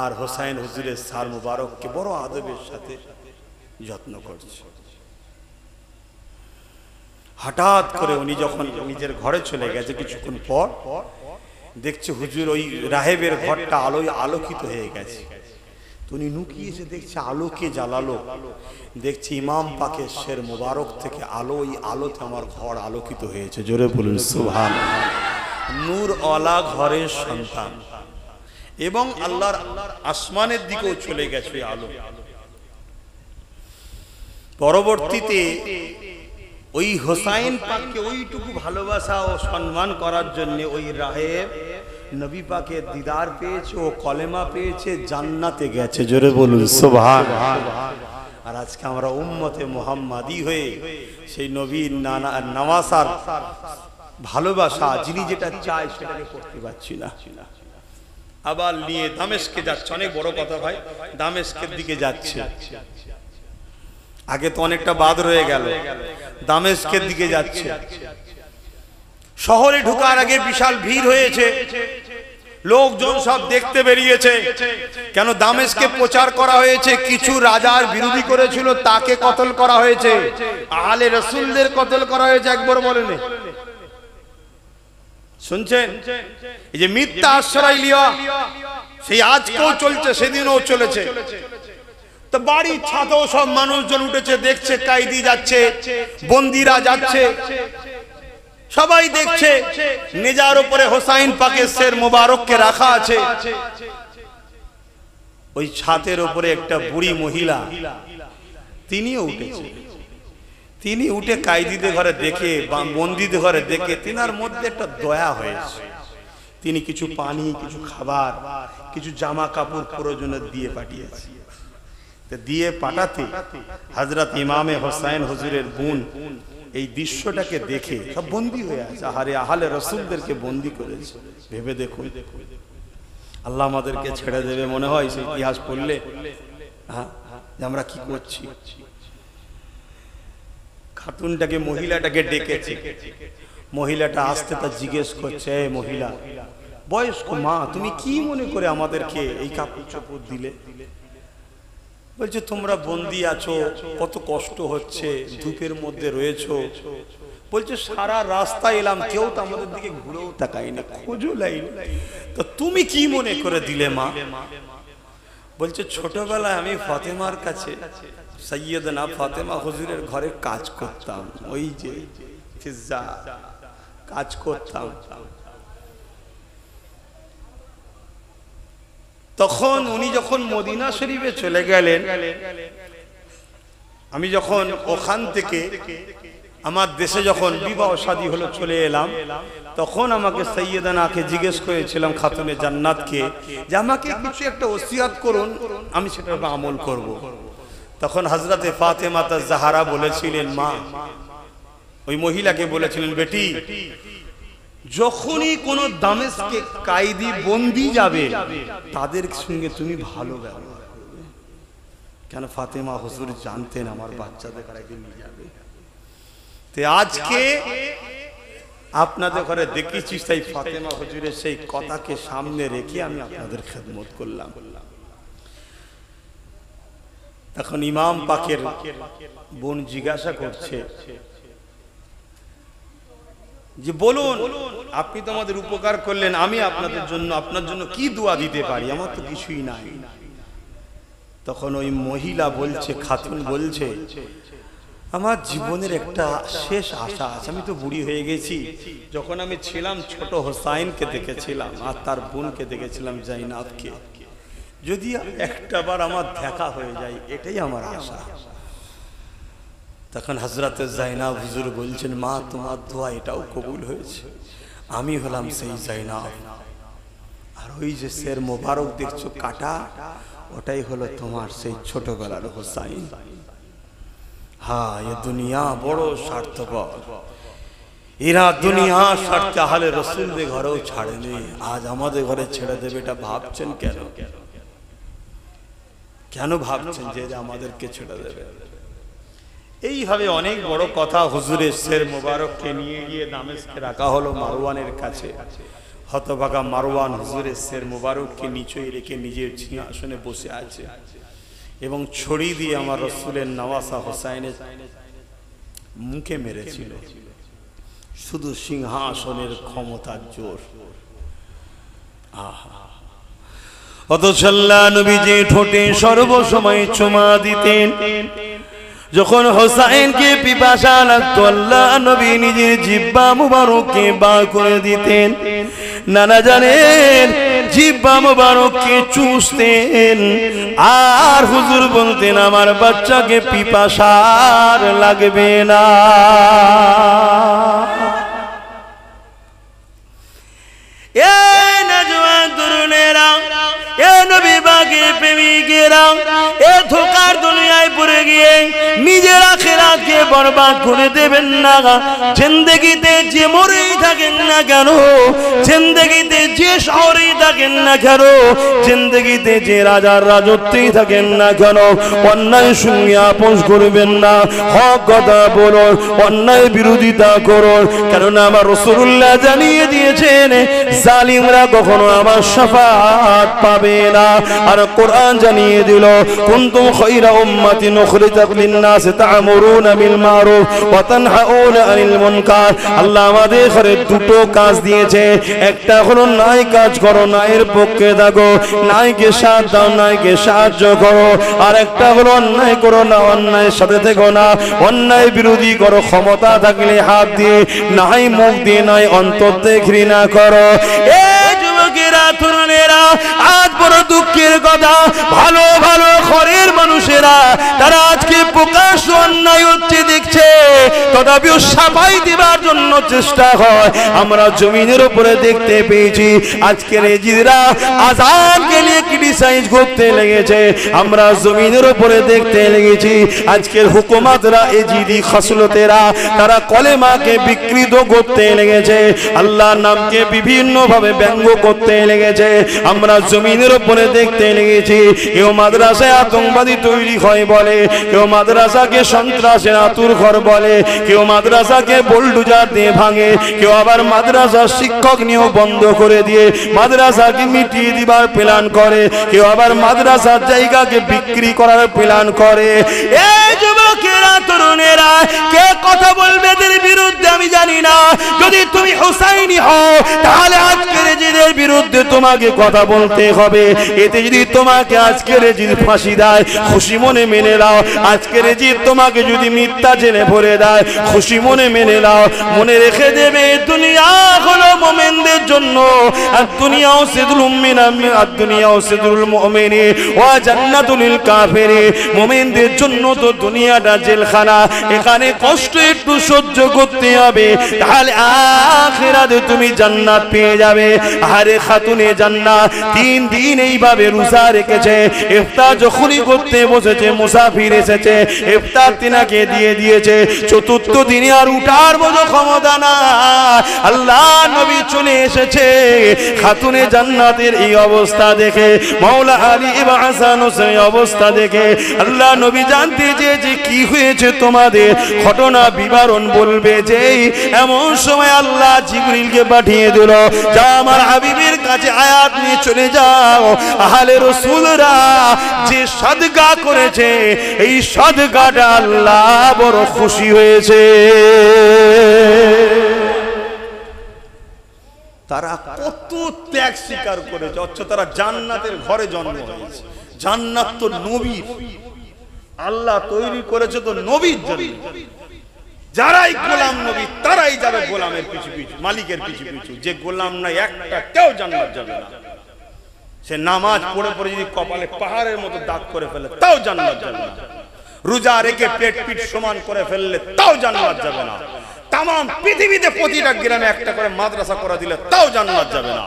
আর হোসাইন হুজুরের সার মুবারককে বড় আদবের সাথে যত্ন করছে। হঠাৎ করে উনি যখন নিজের ঘরে চলে গেছে, কিছুক্ষণ পর দেখছে হুজুর ওই রাহেবের ঘরটা আলোয় আলোকিত হয়ে গেছে। উনি নুকিয়েছে, দেখছে আলোকে জ্বালালো, দেখছে ইমাম পাকের শের মুবারক থেকে আলো, ওই আলোতে আমার ঘর আলোকিত হয়েছে। জোরে বলুন সুবহানাল্লাহ। নূর ওয়ালা ঘরের সন্তান এবং আল্লাহর আসমানের দিকেও চলে গেছে আলো। পরবর্তীতে ওই হোসাইন পাককে ওইটুকু ভালোবাসা ও সম্মান করার জন্য ওই রাহেব নবী পাকের দিদার পেয়েছে, ও কলেমা পেয়েছে, জান্নাতে গেছে। জোরে বলুন সুবহানাল্লাহ। আর আজকে আমরা উম্মতে মুহাম্মাদি হয়ে সেই নবীর নওয়াসার ভালোবাসা, যিনি যেটা চায় সেটাকে করতে পারছি না। আবার নিয়ে দামেস্কে যাচ্ছে, অনেক বড় কথা ভাই, দামেস্কের দিকে যাচ্ছে। আগে তো অনেকটা বাদ রয়ে গেল, দামেস্কের দিকে যাচ্ছে। শহরে ঢোকার আগে বিশাল ভিড় হয়েছে, লোকজন সব দেখতে বেরিয়েছে। কেন? দামেস্কে প্রচার করা হয়েছে, কিছু রাজার বিরোধী করেছিল তাকে কতল করা হয়েছে, আহলে রাসূলদের কতল করা হয়েছে। একবার বলেন, শুনছেন? এই যে মিথ্যা আশ্রয় লিয়া, সেই আজকেও চলছে, সেদিনও চলেছে। তো বাড়ির ছাদেও সব মানুষজন উঠেছে, দেখছে কায়দি যাচ্ছে, বন্দীরা যাচ্ছে, সবাই দেখছে। নেজার উপরে হোসাইন পাকের শের মুবারককে রাখা আছে। ওই ছাদের উপরে একটা বুড়ি মহিলা, তিনিও উঠেছে। তিনি উঠে কায়দিদের ঘরে দেখে, বন্দীদের ঘরে দেখে তিনার মধ্যে একটা দয়া হয়েছে। তিনি কিছু পানি, কিছু খাবার, কিছু জামা কাপড় প্রয়োজনে দিয়ে পাঠিয়েছে। দিয়ে পাঠাতে হযরত ইমামে হোসাইন হুজুরের বোন এই দৃশ্যটাকে দেখে সব বন্দী হয়ে আছে। আহারে, আহলে রাসূলদেরকে বন্দী করেছে। ভেবে দেখুন, আল্লাহ আমাদেরকে ছেড়ে দেবে মনে হয় সেই ইতিহাস পড়লে? হ্যাঁ, আমরা কি করছি? খাতুনটাকে, মহিলাটাকে ডেকেছে। মহিলাটা আসতে তা জিজ্ঞেস করছে, এই মহিলা, বয়স্ক মা, তুমি কি মনে করে আমাদেরকে এই কাপড় চোপড় দিলে? বলছে, তোমরা বন্দী আছো, কত কষ্ট হচ্ছে, ধূপের মধ্যে রয়েছো। বলছে, সারা রাস্তা এলাম, কেউ তো আমাদের দিকে ঘুরেও তাকায় না, খোঁজও লাইনি, তো তুমি কি মনে করে দিলে মা? বলছে, ছোটবেলায় আমি ফাতেমার কাছে, সৈয়দনা ফাতেমা হুজুরের ঘরে কাজ করতাম, ওই যে ফিজ্জা কাজ করতাম। তখন উনি যখন মদিনা শরীফে চলে গেলেন, আমি যখন ওখান থেকে আমার দেশে যখন বিবাহ শাদী হলো চলে এলাম, তখন আমাকে সৈয়দনাকে জিজ্ঞেস করেছিলাম, খাতুনে জান্নাতকে, যে আমাকে কিছু একটা ওসিয়াত করুন, আমি সেটার উপর আমল করব। তখন হযরতে ফাতেমা জাহরা বলেছিলেন, মা, ওই মহিলাকে বলেছিলেন, বেটি, যখনই কোন দামেস্কে কায়দি বন্দী যাবে, তাদের সঙ্গে তুমি ভালো ব্যবহার করবে। কেন? ফাতেমা হুজুর জানতেন আমার বাচ্চাদের ঘরে নিয়ে যাবে। তো আজকে আপনাদের ঘরে দেখেছি, সেই ফাতেমা হুজুরের সেই কথাকে সামনে রেখে আমি আপনাদের খেদমত করলাম। তখন ইমাম পাকের বোন জিজ্ঞাসা করছে যে, বলুন, আপনি তো আমাদের উপকার করলেন, আমি আপনাদের জন্য, আপনার জন্য কি দোয়া দিতে পারি? আমার তো কিছুই নাই। তখন ওই মহিলা বলছে, খাতুন বলছে, আমার জীবনের একটা শেষ আশা আছে। আমি তো বুড়ি হয়ে গেছি, যখন আমি ছিলাম ছোট হোসাইনকে দেখেছিলাম আর তার বোনকে দেখেছিলাম জাইনাবকে, যদি একটাবার আমার দেখা হয়ে যায়, এটাই আমার আশা। তখন হযরতে জাইনাব হুজুর বলছেন, মা, তোমার দোয়া এটাও কবুল হয়েছে, আমি হলাম সেই জাইনাব। আর ওই যে শের মোবারক দেখছো কাটা, ওটাই হলো তোমার সেই ছোটবেলার হোসাইন। হ্যাঁ, এ দুনিয়া বড় স্বার্থপর। এরা দুনিয়া স্বার্থে আহলে রাসূলদের ঘরেও ছাড়েনি, আজ আমাদের ঘরে ছেড়ে দেবে। এটা ভাবছেন কেন? কেন ভাবছেন যে আমাদেরকে ছেড়ে দেবে? এইভাবে অনেক বড় কথা। হুজুরের শের মোবারককে নিয়ে গিয়ে দামেস্কে রাখা হলো মারওয়ানের কাছে। হতভাগা মারওয়ান হুজুরের শের মোবারককে নিচে রেখে নিজের সিংহাসনে বসে আছে এবং ছড়ি দিয়ে আমার রাসূলের নওয়াসা হোসাইনের মুখে মেরেছিল। শুধু সিংহাসনের ক্ষমতার জোর। অথচ আল্লাহ নবীজি ঠোঁটে সর্বসময় চুমা দিতেন। যখন হোসাইনকে পিপাসা লাগতো আল্লাহ নবী নিজের জিহ্বা মুবারককে বার করে দিতেন। নানা জানেন জিহ্বা মুবারককে চুষতেন আর হুজুর বলতেন আমার বাচ্চাকে পিপাসার লাগবে না। এ নওজওয়ান তরুণেরা, এ নবী পাকের প্রেমিকেরা, এ ধোঁকার দুনিয়ায় পড়ে গিয়ে নিজের আখিরাতকে বরবাদ করে দেবেন না। জিন্দেগিতে যে মরেই থাকেন না কেন, জিন্দেগিতে যে শহরেই থাকেন না কেন, জিন্দেগিতে যে রাজার রাজত্বেই থাকেন না কেন, অন্যায় সঙ্গে আপোষ করবেন না। হক কথা বলুন, অন্যায় বিরোধিতা করুন। কেননা আমার রাসূলুল্লাহ জানিয়ে দিয়েছেন জালিমরা কখনো আমার শাফাআত পাবে না। আর কোরআন জানিয়ে দিল কুনতুম খায়রা উম্মাতিন উখরিজাত লিন-নাস তা'মুরুনা বিল মারুফ ওয়া তানহাউনা আনিল মুনকার। আল্লাহ আমাদের ঘরে দুটো কাজ দিয়েছে। একটা হলো ন্যায় কাজ করো, ন্যায়ের পক্ষে থাকো, ন্যায়কে সাথ দাও, ন্যায়কে সাহায্য করো। আর একটা হলো অন্যায় করো না, অন্যায়ের সাথে থেকো না, অন্যায় বিরোধী করো। ক্ষমতা থাকলে হাত দিয়ে, নাই মুখ দিয়ে, নাই অন্তর দিয়ে ঘৃণা করো। এই যুবকেরা তরুণেরা, আজ বড় দুঃখের কথা, ভালো ভালো ঘরের মানুষেরা তারা আজকে প্রকাশ অন্যায় হচ্ছে দেখছে, তথাপিও সাফাই দেবার জন্য চেষ্টা হয়। আমরা জমিনের উপরে দেখতে পেয়েছি আজকের এজিদরা আযানকে নিয়ে ক্রিটিসাইজ করতে লেগেছে। আমরা জমিনের উপরে দেখতে লেগেছি আজকের হুকুমাতরা এজিদি খাসলতেরা তারা কলেমাকে বিকৃত করতে লেগেছে, আল্লাহর নামকে বিভিন্ন ভাবে ব্যঙ্গ করতে লেগেছে। আমরা জমিনের উপরে দেখতে লেগেছি কেউ মাদ্রাসায় আতঙ্কবাদী তৈরি হয় বলে, কেউ মাদ্রাসাকে সন্ত্রাসের আতুর ঘর বলে, কেউ মাদ্রাসাকে বুলডোজার দিয়ে ভাঙে, কেউ আবার মাদ্রাসার শিক্ষক নিয়োগ বন্ধ করে দিয়ে মাদ্রাসাকে মিটিয়ে দিবার প্ল্যান করে, কেউ আবার মাদ্রাসার জায়গাকে বিক্রি করার প্ল্যান করে। এই যুবকেরা তরুণেরা কে কথা বলবে এদের বিরুদ্ধে আমি জানি না। যদি তুমি হুসাইনি হও তাহলে আজকের এজিদের বিরুদ্ধে তোমাকে কথা বলতে হবে। এতে যদি তোমাকে আজকের এজিদ ফাঁসি দেয় খুশি মনে মেনে নাও, আজকের এজিদ তোমাকে যদি মিথ্যা জেনে ভরে দেয় খুশি মনে মেনে নাও। মনে রেখে দেবে দুনিয়া হলো মুমিনদের জন্য, আর দুনিয়াও সিদুল মুমিনিন, আর দুনিয়াও সিদুল মুমিনিন ওয়া জান্নাতুল লিল কাফিরিন। মুমিনদের জন্য তো দুনিয়াটা জেলখানা, এখানে কষ্ট একটু সহ্য করতে হবে, তাহলে আখিরাতে তুমি জান্নাত পেয়ে যাবে। আরে খাতুনে জান্নাত 3 দিন এইভাবে রোজা রেখেছে, ইফতার যখনই করতে বসেছে মুসাফির এসেছে ইফতার তিনাকে দিয়ে দিয়েছে। চতুর্থ দিনে আর উঠার মতো ক্ষমতা না, আল্লাহ নবী চলে এসেছে। খাতুনে জান্নাতের এই অবস্থা দেখে, মাওলা আলী ইবনে হাসান হোসেন অবস্থা দেখে আল্লাহ নবী জানতে চেয়েছে কি হয়েছে তোমাদের, ঘটনা বিবরণ বলবে। যে এমন সময় আল্লাহ জিবরিলকে পাঠিয়ে দিল, যা আমার হাবিবের কাছে আয়াত নিয়ে চলে যাও। আহলে রাসূলরা যে সাদকা করেছে এই সাদকাটা আল্লাহ বড় খুশি হয়েছে। তারা কত ত্যাগ স্বীকার করেছে, অথচ তারা জান্নাতের ঘরে জন্ম হয়েছে। জান্নাত তো নবীর, আল্লাহ তৈরি করেছে তো নবীর জন্য। যারাই গোলাম নবী তারাই যাবে গোলামের পিছু পিছু, মালিকের পিছু পিছু। যে গোলাম নাই একটা কেউ জান্নাত যাবে না। সে নামাজ পড়ে পড়ে যদি কপালে পাহাড়ের মতো দাগ করে ফেলে তাও জান্নাত যাবে না। রোজা রেখে পেট পিঠ সমান করে ফেললে তাও জান্নাত যাবে না। তামাম পৃথিবীতে প্রতিটা গ্রামে একটা করে মাদ্রাসা করে দিলে তাও জান্নাত যাবে না।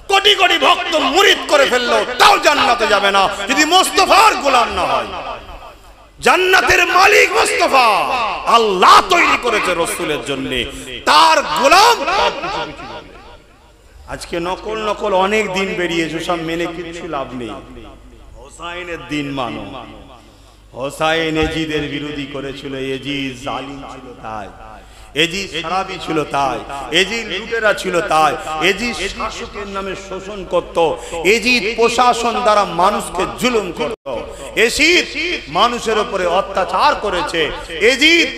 কোটি কোটি ভক্ত মুরিদ করে ফেললেও তাও জান্নাতে যাবে না যদি মোস্তফার গোলাম না হয়। জান্নাতের মালিক মুস্তাফা আল্লাহ তৈরি করেছে রাসূলের জন্য, তার গোলাম তার পিছু পিছু চলে। আজকে নকল নকল অনেক দিন বেরিয়েছে, সব মেনে কিছু লাভ নেই। হোসাইনের দিন মানো। হোসাইন এজিদের বিরোধী করেছিল, এজিদ জালিম ছিল তাই, এজিদ খারাপি ছিল তাই, এজিদ লুটেরা ছিল তাই, এজিদ শাসকের নামে শোষণ করত, এজিদ প্রশাসন দ্বারা মানুষকে জুলুম করত, এজিদ মানুষের উপরে অত্যাচার করেছে, এজিদ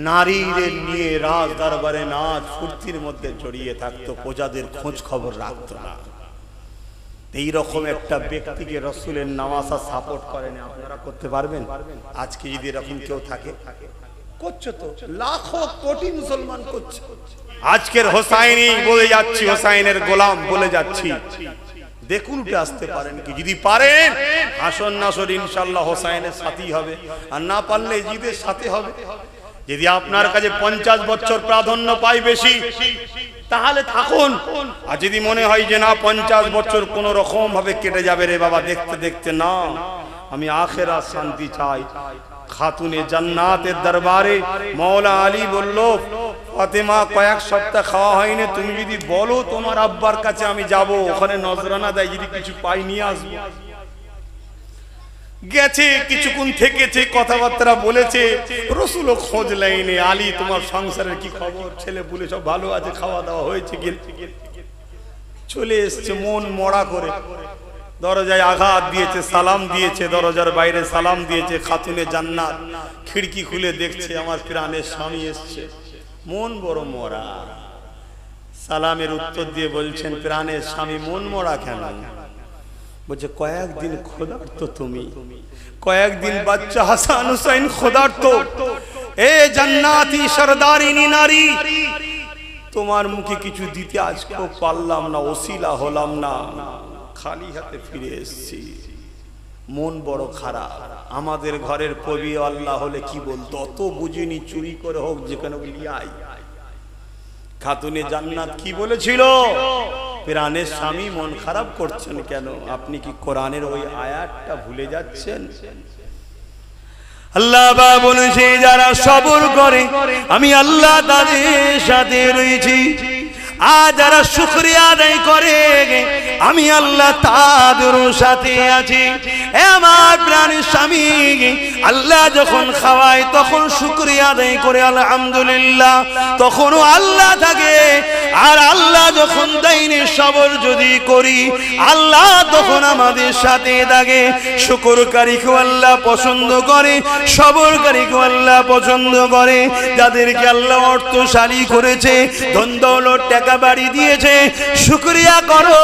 নারীদের নিয়ে রাজ দরবারে নাচ ফুর্তির মধ্যে জড়িয়ে থাকতো, প্রজাদের খোঁজ খবর রাখতো না। এইরকম একটা ব্যক্তিকে রাসূলের নামাজা সাপোর্ট করেন, আপনারা করতে পারবেন? আজকে যদি এরকম কেউ থাকে, করছে তো লাখো কোটি মুসলমান করছে। আজকের হোসাইনি বলে যাচ্ছি, হোসাইনের গোলাম বলে যাচ্ছি, দেখুন উঠে আসতে পারেন কি? যদি পারেন হাসর নাসর ইনশাআল্লাহ হোসাইনের সাথেই হবে, আর না পারলে এজিদের সাথে হবে। যদি আপনার কাছে 50 বছর প্রাধান্য পাই বেশি, তাহলে থাকুন। আর যদি মনে হয় যে না 50 বছর কোন রকম ভাবে কেটে যাবে রে বাবা দেখতে দেখতে, না, আমি আখিরাত শান্তি চাই। খাতুনে জান্নাতের দরবারে মওলা আলী বলল, ফাতেমা কয়েক সপ্তাহ খাওয়া হয়নি, তুমি যদি বলো তোমার আব্বার কাছে আমি যাব, ওখানে নজরানা দেয়, যদি কিছু পাই নিয়ে আসবো। গেছে, কিছুক্ষণ থেকেছে, কথাবার্তা বলেছে, রাসূলও খোঁজ লাইনে, আলী তোমার সংসারের কি খবর, ছেলে পুলে সব ভালো আছে, খাওয়া দাওয়া হয়েছে কি? চলে এসছে মন মরা করে, দরজায় আঘাত দিয়েছে, সালাম দিয়েছে, দরজার বাইরে সালাম দিয়েছে। খাতুনে জান্নাত খিড়কি খুলে দেখছে আমার প্রাণের স্বামী এসছে, মন বড় মরা। সালামের উত্তর দিয়ে বলছেন, প্রাণের স্বামী মন মরা কেন? বলছে কয়েকদিন ক্ষুধার্ত তুমি, কয়েকদিন বাচ্চা হাসান হুসাইন ক্ষুধার্ত, এ জান্নাতি সরদারিনী নারী, তোমার মুখে কিছু দিতে আজকেও পারলাম না, ওসিলা হলাম না, খালি হাতে ফিরে এসেছি, মন বড় খারাপ। আমাদের ঘরের কবি আল্লাহ হলে কি বলতো, অত বুঝিনি, চুরি করে হোক যেখানে লিয়াই। খাতুনে জান্নাত কি বলেছিল? প্রাণের স্বামী মন খারাপ করছেন কেন? আপনি কি কোরআনের ওই আয়াতটা ভুলে যাচ্ছেন? আল্লাহ বলেছে, যারা সবর করে আমি আল্লাহ তাদের সাথে রয়েছি, আর যারা শুকরিয়া আদায় করে আমি আল্লাহ তাদের সাথে আছি। আমার প্রাণের স্বামী আল্লাহ যখন খাওয়ায় তখন শুকরিয়া আদায় করে আলহামদুলিল্লাহ, তখনও আল্লাহ থাকে। আর আল্লাহ যখন দেয়নি, সবর যদি করি আল্লাহ তখন আমাদের সাথে থাকে। শুকরকারীকেও আল্লাহ পছন্দ করে, সবরকারীকেও আল্লাহ পছন্দ করে। যাদেরকে আল্লাহ অর্থশালী করেছে, ধন দৌলত টাকা বাড়ি দিয়েছে, শুকরিয়া করো,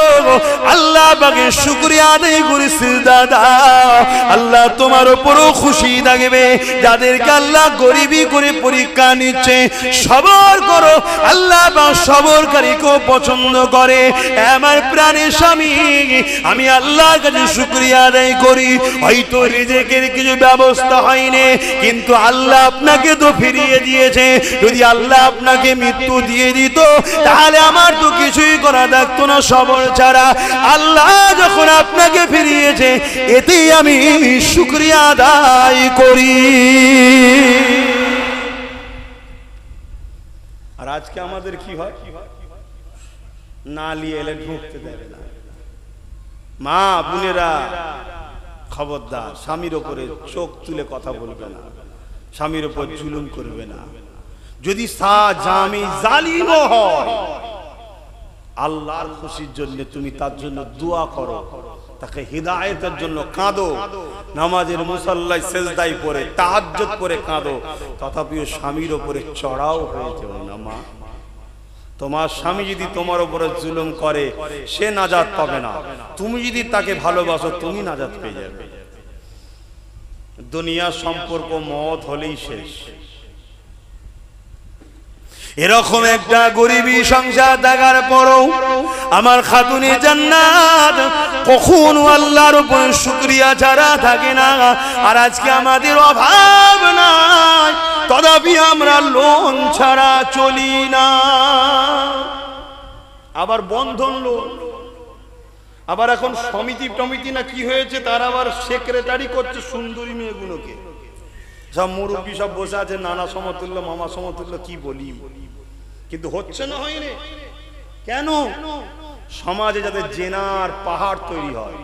আল্লাহ পাকের শুকরিয়া আদায় করেছি দাদা, আল্লাহ তোমার উপরও খুশি থাকবে। যাদেরকে আল্লাহ গরিবি করে পরীক্ষা নিচ্ছে, সবর করো, আল্লাহ পাক সবরকারীকেও পছন্দ করে। আমার প্রাণের স্বামী আমি আল্লাহর কাছে শুকরিয়া আদায় করি। হয়তো রিজিকের কিছু ব্যবস্থা হয়নি, কিন্তু আল্লাহ আপনাকে তো ফিরিয়ে দিয়েছে। যদি আল্লাহ আপনাকে মৃত্যু দিয়ে দিত তাহলে আমার তো কিছুই করা থাকতো না সবর ছাড়া। আল্লাহ যখন আপনাকে ফিরিয়েছে এতেই আমি শুকরিয়া আদায় করি। আর আজকে আমাদের কি হয়, না নিয়ে এলে ঢুকতে দেবে না। মা বোনেরা খবরদার, স্বামীর ওপরে চোখ তুলে কথা বলবে না, স্বামীর ওপর জুলুম করবে না। যদি স্বামী জালিম হয়, আল্লাহর খুশির জন্য তুমি তার জন্য দোয়া করো, তাকে হিদায়াতের জন্য কাঁদো, নামাজের মুসাল্লায় সেজদায় পড়ে তাহাজ্জুদ পড়ে কাঁদো, তথাপিও স্বামীর উপরে চড়াও হয়ে যাও না। মা, তোমার স্বামী যদি তোমার উপরে জুলুম করে সে নাজাত পাবে না, তুমি যদি তাকে ভালোবাসো তুমি নাজাত পেয়ে যাবে। দুনিয়ার সম্পর্ক মত হলেই শেষ। এরকম একটা গরিবী সংসার থাকার পরও আমার খাতুনে জান্নাত কখনো আল্লাহর উপর শুকরিয়া ছাড়া থাকে না। আর আজকে আমাদের অভাব নাই, তথাপি আমরা লোন ছাড়া চলি না। আবার বন্ধন লোন, আবার এখন সমিতি টমিতি না কি হয়েছে, তারা আবার সেক্রেটারি করছে সুন্দরী মেয়েগুলোকে। সব মুরব্বী সব বসে আছে, নানা সমতুল্য মামা সমতুল্য, কি বলি, কিন্তু হচ্ছে না, হয়নি কেন? সমাজে যাতে জেনার পাহাড় তৈরি হয়।